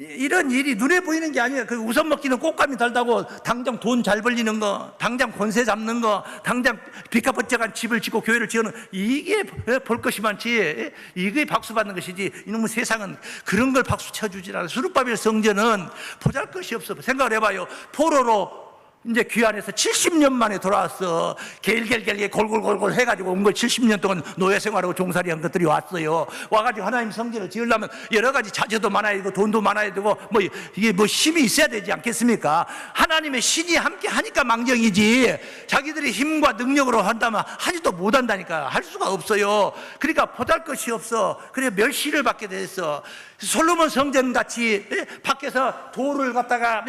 A: 이런 일이 눈에 보이는 게 아니에요. 그 우선 먹기는 꽃감이 달다고 당장 돈 잘 벌리는 거, 당장 권세 잡는 거, 당장 비카번쩍한 집을 짓고 교회를 지어는, 이게 볼 것이 많지, 이게 박수 받는 것이지, 이놈의 세상은 그런 걸 박수 쳐주질 않아요. 스룹바벨 성전은 보잘것이 없어. 생각을 해봐요. 포로로 이제 귀환해서 70년 만에 돌아왔어. 겔겔겔게 골골골골 해가지고 온 걸 70년 동안 노예 생활하고 종살이 한 것들이 왔어요. 와가지고 하나님 성전을 지으려면 여러 가지 자재도 많아야 되고 돈도 많아야 되고 뭐 이게 뭐 힘이 있어야 되지 않겠습니까? 하나님의 신이 함께 하니까 망정이지, 자기들이 힘과 능력으로 한다면 하지도 못한다니까. 할 수가 없어요. 그러니까 보잘것이 없어. 그래 멸시를 받게 됐어. 솔로몬 성전 같이 밖에서 돌을 갖다가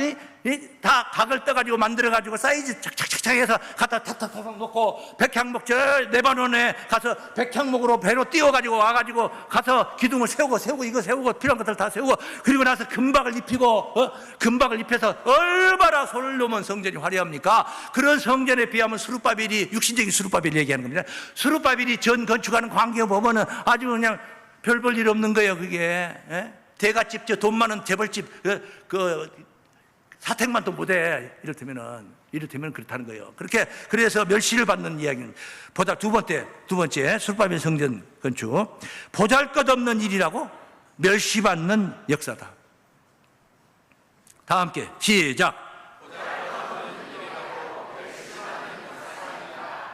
A: 다 각을 떠가지고 만들어가지고 사이즈 착착착착 해서 갖다 탁탁탁 놓고, 백향목 저 레바논에 가서 백향목으로 배로 띄워가지고 와가지고 가서 기둥을 세우고 이거 세우고 필요한 것들 다 세우고, 그리고 나서 금박을 입히고 금박을 입혀서 얼마나 솔로몬 성전이 화려합니까? 그런 성전에 비하면 스룹바벨이, 육신적인 스룹바벨 얘기하는 겁니다. 스룹바벨이 전 건축하는 광경 보면은 아주 그냥 별 볼 일 없는 거예요. 그게 대갓집, 저 돈 많은 재벌집 그 사택만 도 못해. 이를테면 그렇다는 거예요. 그래서 멸시를 받는 이야기는 두 번째 스룹바벨 성전 건축, 보잘것없는 일이라고 멸시받는 역사다. 다 함께 시작.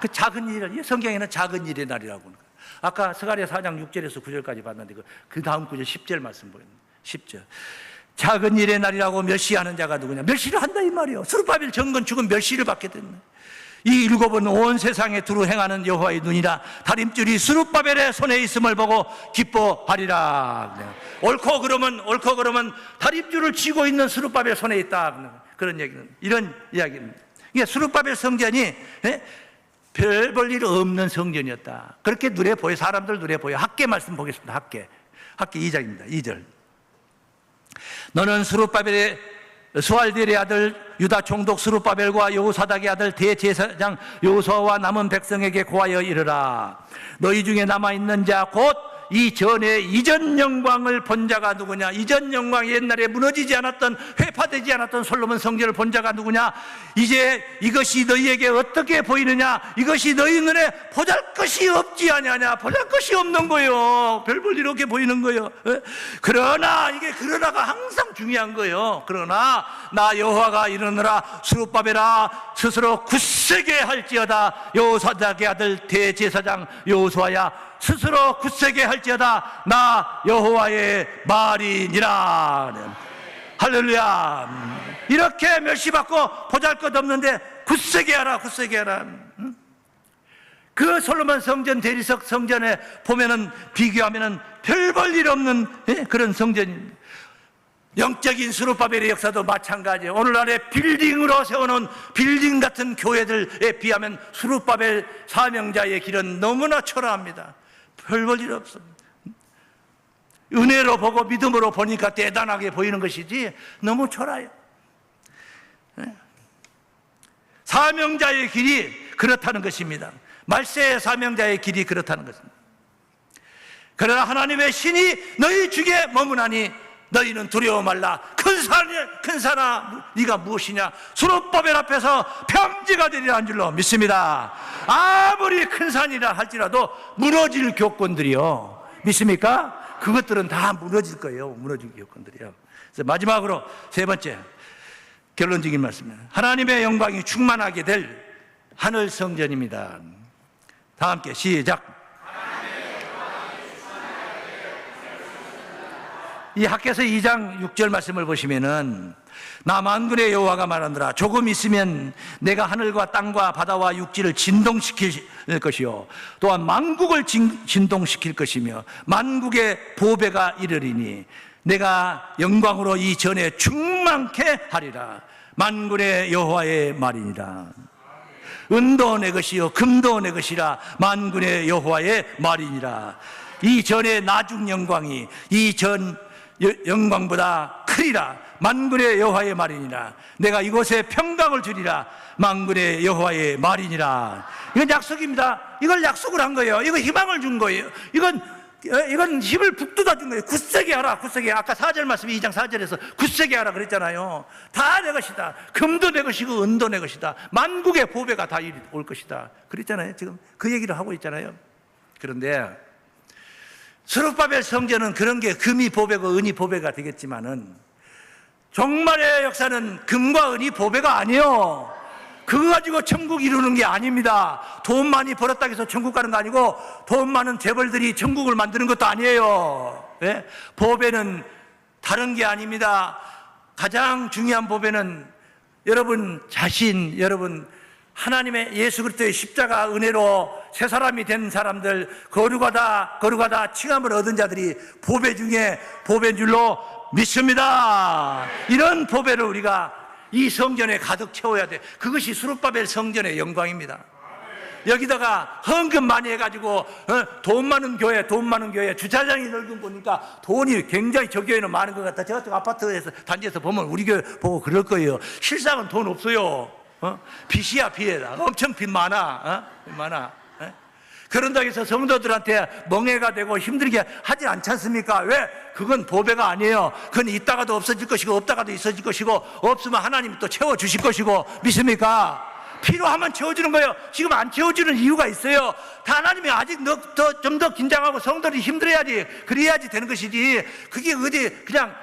A: 그 작은 일, 성경에는 작은 일의 날이라고 하는 거예요. 아까 스가랴 4장 6절에서 9절까지 봤는데 그 다음 구절 10절 말씀 보겠습니다. 10절. 작은 일의 날이라고 멸시하는 자가 누구냐? 멸시를 한다 이 말이에요. 스룹바벨 정건축은 멸시를 받게 됐네. 이 일곱은 온 세상에 두루 행하는 여호와의 눈이라. 다림줄이 스룹바벨의 손에 있음을 보고 기뻐하리라. 옳고 그러면 다림줄을 쥐고 있는 스룹바벨 손에 있다. 그런 얘기는, 이런 이야기입니다. 이게 스룹바벨 성전이 별 볼 일 없는 성전이었다. 그렇게 눈에 보여, 사람들 눈에 보여. 학계 말씀 보겠습니다. 학계 2장입니다. 2절. 너는 스룹바벨의 스왈디엘의 아들 유다 총독 스룹바벨과 여호사닥의 아들 대제사장 여호수아와 남은 백성에게 고하여 이르라. 너희 중에 남아있는 자 곧 이전에 이전 영광을 본 자가 누구냐? 이전 영광, 옛날에 무너지지 않았던, 회파되지 않았던 솔로몬 성전을 본 자가 누구냐? 이제 이것이 너희에게 어떻게 보이느냐? 이것이 너희 눈에 보잘것이 없지 아니하냐? 보잘것이 없는 거예요. 별 볼 일 없게 보이는 거예요. 그러나 이게 그러나가 항상 중요한 거예요. 그러나 나 여호와가 이르노라, 스룹바벨아 스스로 굳세게 할지어다. 여호사닥의 아들 대제사장 여호수아야, 스스로 굳세게 할지어다. 나 여호와의 말이니라. 할렐루야. 이렇게 멸시받고 보잘것없는데 굳세게 하라, 굳세게 하라. 그 솔로몬 성전, 대리석 성전에 보면은, 비교하면은 별 볼 일 없는 그런 성전입니다. 영적인 스룹바벨의 역사도 마찬가지예요. 오늘날의 빌딩으로 세워놓은 빌딩 같은 교회들에 비하면 스룹바벨 사명자의 길은 너무나 초라합니다. 별 볼 일 없습니다. 은혜로 보고 믿음으로 보니까 대단하게 보이는 것이지 너무 초라해요. 사명자의 길이 그렇다는 것입니다. 말세의 사명자의 길이 그렇다는 것입니다. 그러나 하나님의 신이 너희 중에 머무나니 너희는 두려워 말라. 큰 산아 네가 무엇이냐? 스룹바벨 앞에서 평지가 되리라 한 줄로 믿습니다. 아무리 큰 산이라 할지라도 무너질 교권들이요, 믿습니까? 그것들은 다 무너질 거예요. 무너질 교권들이요. 그래서 마지막으로 세 번째 결론적인 말씀입니다. 하나님의 영광이 충만하게 될 하늘 성전입니다. 다 함께 시작. 이 학개서 2장 6절 말씀을 보시면은, 나 만군의 여호와가 말하노라, 조금 있으면 내가 하늘과 땅과 바다와 육지를 진동시킬 것이요 또한 만국을 진동시킬 것이며 만국의 보배가 이르리니 내가 영광으로 이 전에 충만케 하리라. 만군의 여호와의 말이니라. 은도 내 것이요 금도 내 것이라. 만군의 여호와의 말이니라. 이 전의 나중 영광이 이 전 영광보다 크리라. 만군의 여호와의 말이니라. 내가 이곳에 평강을 주리라. 만군의 여호와의 말이니라. 이건 약속입니다. 이걸 약속을 한 거예요. 이거 희망을 준 거예요. 이건 힘을 북돋아 준 거예요. 굳세게 하라, 굳세게. 아까 4절 말씀이 2장 4절에서 굳세게 하라 그랬잖아요. 다 내 것이다. 금도 내 것이고 은도 내 것이다. 만국의 보배가 다 올 것이다 그랬잖아요. 지금 그 얘기를 하고 있잖아요. 그런데 스룹바벨 성전은 그런 게 금이 보배고 은이 보배가 되겠지만은, 종말의 역사는 금과 은이 보배가 아니에요. 그거 가지고 천국 이루는 게 아닙니다. 돈 많이 벌었다고 해서 천국 가는 거 아니고, 돈 많은 재벌들이 천국을 만드는 것도 아니에요. 예? 보배는 다른 게 아닙니다. 가장 중요한 보배는 여러분 자신, 여러분 하나님의 예수 그리스도의 십자가 은혜로 새 사람이 된 사람들, 거룩하다 칭함을 얻은 자들이 보배 중에 보배인 줄로 믿습니다. 이런 보배를 우리가 이 성전에 가득 채워야 돼. 그것이 스룹바벨 성전의 영광입니다. 여기다가 헌금 많이 해가지고 돈 많은 교회 주차장이 넓은 보니까 돈이 굉장히 저 교회는 많은 것 같다. 저쪽 아파트에서 단지에서 보면 우리 교회 보고 그럴 거예요. 실상은 돈 없어요. 빚이야, 빚이야. 엄청 빚 많아. 많아. 그런다고 해서 성도들한테 멍해가 되고 힘들게 하지 않지 않습니까? 왜? 그건 보배가 아니에요. 그건 있다가도 없어질 것이고 없다가도 있어질 것이고, 없으면 하나님이 또 채워주실 것이고, 믿습니까? 필요하면 채워주는 거예요. 지금 안 채워주는 이유가 있어요. 다 하나님이 아직 좀 더 긴장하고 성도들이 힘들어야지, 그래야지 되는 것이지. 그게 어디 그냥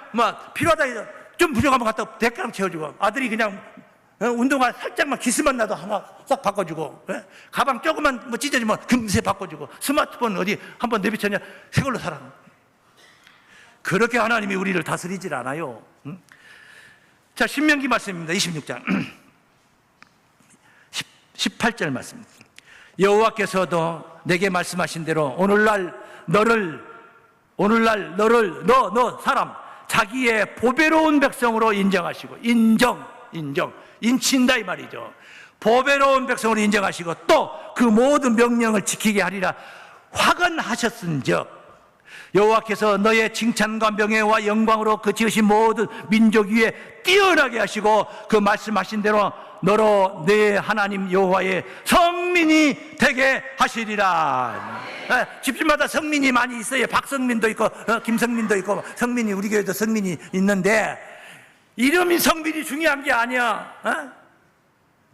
A: 필요하다 해서 좀 부족하면 갖다 대가랑 채워주고, 아들이 그냥 운동화 살짝만 기스만 나도 하나 싹 바꿔주고, 가방 조금만 찢어지면 금세 바꿔주고, 스마트폰 어디 한번 내비쳤냐 새 걸로 사라. 그렇게 하나님이 우리를 다스리질 않아요. 자, 신명기 말씀입니다. 26장 18절 말씀. 여호와께서도 내게 말씀하신 대로 오늘날 너를 너 사람 자기의 보배로운 백성으로 인정하시고, 인친다 이 말이죠. 보배로운 백성으로 인정하시고 또 그 모든 명령을 지키게 하리라 화건하셨은즉, 여호와께서 너의 칭찬과 명예와 영광으로 그 지으신 모든 민족 위에 뛰어나게 하시고 그 말씀하신 대로 너로 내 하나님 여호와의 성민이 되게 하시리라. 집집마다 성민이 많이 있어요. 박성민도 있고 김성민도 있고 성민이, 우리 교회도 성민이 있는데 이름이 성민이 중요한 게 아니야.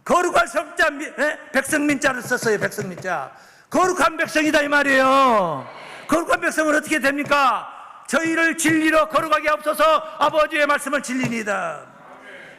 A: 거룩할 성자 백성민자를 썼어요. 백성민자. 거룩한 백성이다 이 말이에요. 거룩한 백성은 어떻게 됩니까? 저희를 진리로 거룩하게 하옵소서. 아버지의 말씀을 진리니다.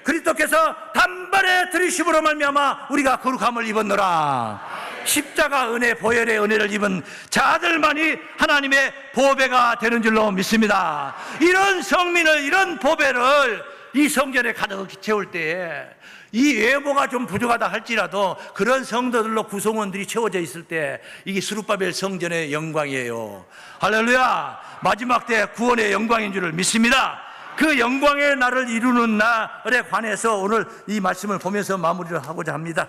A: 그리스도께서 단번에 들이심으로 말미암아 우리가 거룩함을 입었노라. 십자가 은혜, 보혈의 은혜를 입은 자들만이 하나님의 보배가 되는 줄로 믿습니다. 이런 성민을, 이런 보배를 이 성전에 가득 채울 때에 이 외모가 좀 부족하다 할지라도 그런 성도들로 구성원들이 채워져 있을 때 이게 스룹바벨 성전의 영광이에요. 할렐루야. 마지막 때 구원의 영광인 줄을 믿습니다. 그 영광의 날을 이루는 날에 관해서 오늘 이 말씀을 보면서 마무리를 하고자 합니다.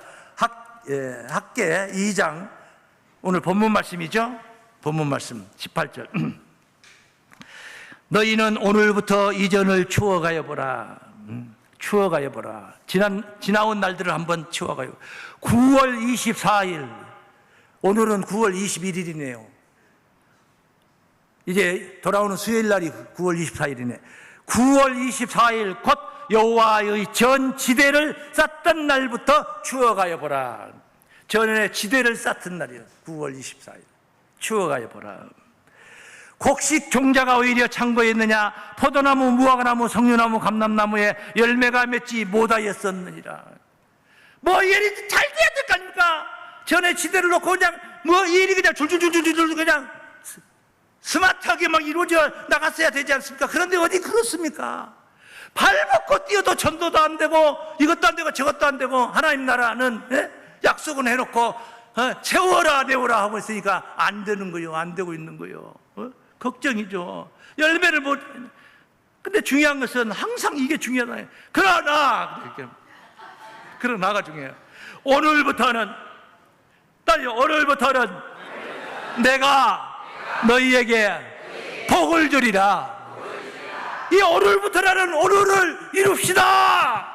A: 학계 2장, 오늘 본문 말씀이죠. 본문 말씀 18절. 너희는 오늘부터 이전을 추억하여 보라. 추억하여 보라. 지나온 날들을 한번 추억하여. 9월 24일, 오늘은 9월 21일이네요. 이제 돌아오는 수요일 날이 9월 24일이네. 9월 24일 곧 여호와의 전 지대를 쌓던 날부터 추억하여 보라. 전에 지대를 쌓던 날이요. 9월 24일. 추억하여 보라. 곡식 종자가 오히려 창고에 있느냐? 포도나무, 무화과나무, 석류나무, 감람나무에 열매가 맺지 못하였었느니라. 뭐 일이 잘 돼야 될 거 아닙니까? 전에 지대를 놓고 그냥 뭐 일이 그냥 줄줄줄줄줄 그냥 스마트하게 막 이루어져 나갔어야 되지 않습니까? 그런데 어디 그렇습니까? 발 벗고 뛰어도 전도도 안 되고 이것도 안 되고 저것도 안 되고 하나님 나라는 약속은 해놓고 채워라 내워라 하고 있으니까 안 되는 거요. 안 되고 있는 거요. 걱정이죠. 열매를 못. 근데 중요한 것은 항상 이게 중요하다. 그러나가 중요해요. 오늘부터는 내가 너희에게 복을 주리라. 이 오늘부터라는 오늘을 이룹시다.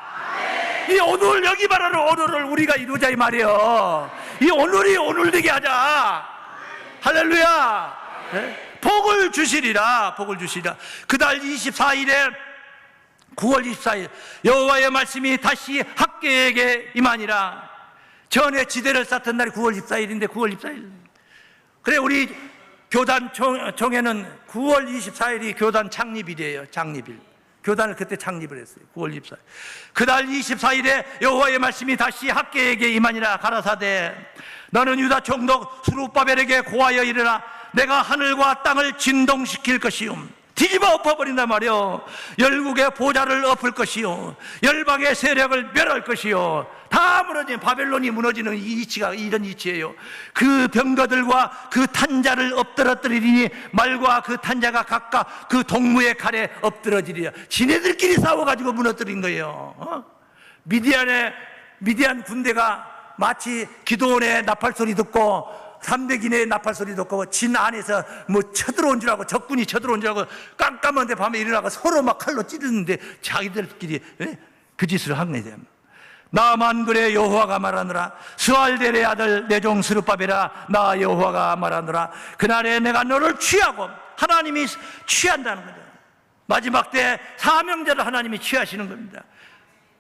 A: 이 오늘, 여기 말하는 오늘을 우리가 이루자 이 말이에요. 이 오늘이 오늘 되게 하자. 할렐루야. 복을 주시리라. 복을 주시리라. 그달 24일에 9월 24일 여호와의 말씀이 다시 학계에게 임하니라. 전에 지대를 쌓던 날이 9월 24일인데 9월 24일. 그래, 우리 교단 총회는 9월 24일이 교단 창립일이에요. 창립일. 교단을 그때 창립을 했어요. 9월 24일. 그달 24일에 여호와의 말씀이 다시 학계에게 임하니라. 가라사대 너는 유다 총독 스룹바벨에게 고하여 이르라. 내가 하늘과 땅을 진동시킬 것이요, 뒤집어 엎어버린단 말이요. 열국의 보좌를 엎을 것이요, 열방의 세력을 멸할 것이요. 다 무너진, 바벨론이 무너지는 이 이치가 이런 이치예요. 그 병거들과 그 탄자를 엎드러뜨리니 말과 그 탄자가 각각 그 동무의 칼에 엎드러지리라. 지네들끼리 싸워가지고 무너뜨린 거예요. 미디안 군대가 마치 기도원의 나팔 소리 듣고 300인의 나팔 소리 듣고 진 안에서 뭐 쳐들어온 줄 알고, 적군이 쳐들어온 줄 알고 깜깜한데 밤에 일어나고 서로 막 칼로 찌르는데 자기들끼리 그 짓을 한 거예요. 나만 그래 여호와가 말하노라. 스알델의 아들 내 종 스룹바벨아, 나 여호와가 말하노라. 그날에 내가 너를 취하고, 하나님이 취한다는 거죠. 마지막 때 사명자를 하나님이 취하시는 겁니다.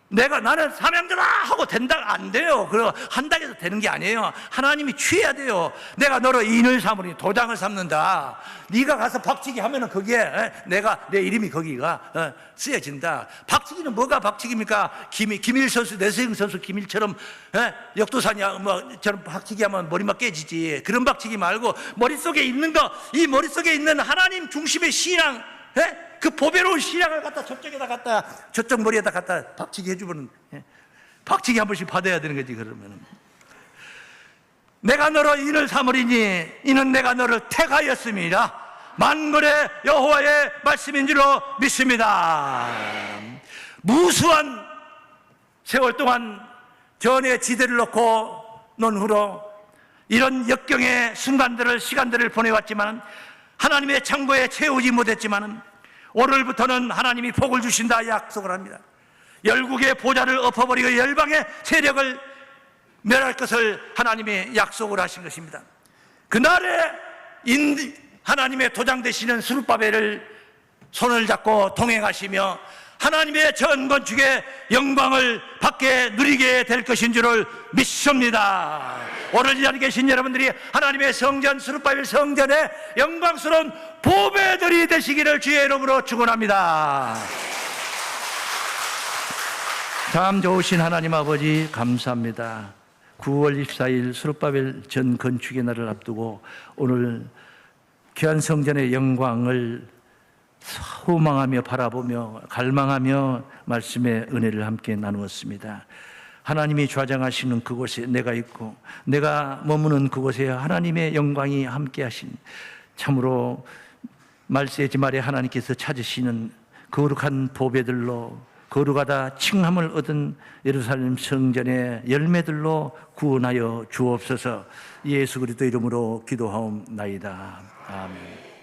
A: 나는 사명자다 하고 된다, 안 돼요. 그거 한다고 해서 되는 게 아니에요. 하나님이 취해야 돼요. 내가 너를 인을 삼으니 도장을 삼는다. 네가 가서 박치기 하면은 거기에 내 이름이 거기가 쓰여진다. 박치기는 뭐가 박치기입니까? 김일 선수, 내세영 선수 김일처럼 역도사냐 뭐처럼 박치기 하면 머리만 깨지지. 그런 박치기 말고 머릿속에 있는 거, 이 머릿속에 있는 하나님 중심의 신앙, 그 보배로운 신앙을 갖다 저쪽에다 갖다, 저쪽 머리에다 갖다 박치기 해주면, 박치기 한 번씩 받아야 되는 거지. 그러면은 내가 너로 인을 삼으리니 이는 내가 너를 택하였음이라. 만군의 여호와의 말씀인 줄로 믿습니다. 무수한 세월 동안 전에 지대를 놓고 논 후로 이런 역경의 순간들을, 시간들을 보내왔지만 하나님의 창고에 채우지 못했지만 오늘부터는 하나님이 복을 주신다 약속을 합니다. 열국의 보좌를 엎어버리고 열방의 세력을 멸할 것을 하나님의 약속을 하신 것입니다. 그날에 하나님의 도장 되시는 스룹바벨을 손을 잡고 동행하시며 하나님의 전 건축의 영광을 받게 누리게 될 것인 줄을 믿습니다. 오늘 이 자리에 계신 여러분들이 하나님의 성전 스룹바벨 성전의 영광스러운 보배들이 되시기를 주의 이름으로 축원합니다. 참 좋으신 하나님 아버지 감사합니다. 9월 24일 스룹바벨 전 건축의 날을 앞두고 오늘 귀한 성전의 영광을 소망하며 바라보며 갈망하며 말씀의 은혜를 함께 나누었습니다. 하나님이 좌정하시는 그곳에 내가 있고 내가 머무는 그곳에 하나님의 영광이 함께 하신 참으로 말세지 말에 하나님께서 찾으시는 거룩한 보배들로 거룩하다 칭함을 얻은 예루살렘 성전의 열매들로 구원하여 주옵소서. 예수 그리스도 이름으로 기도하옵나이다. 아멘.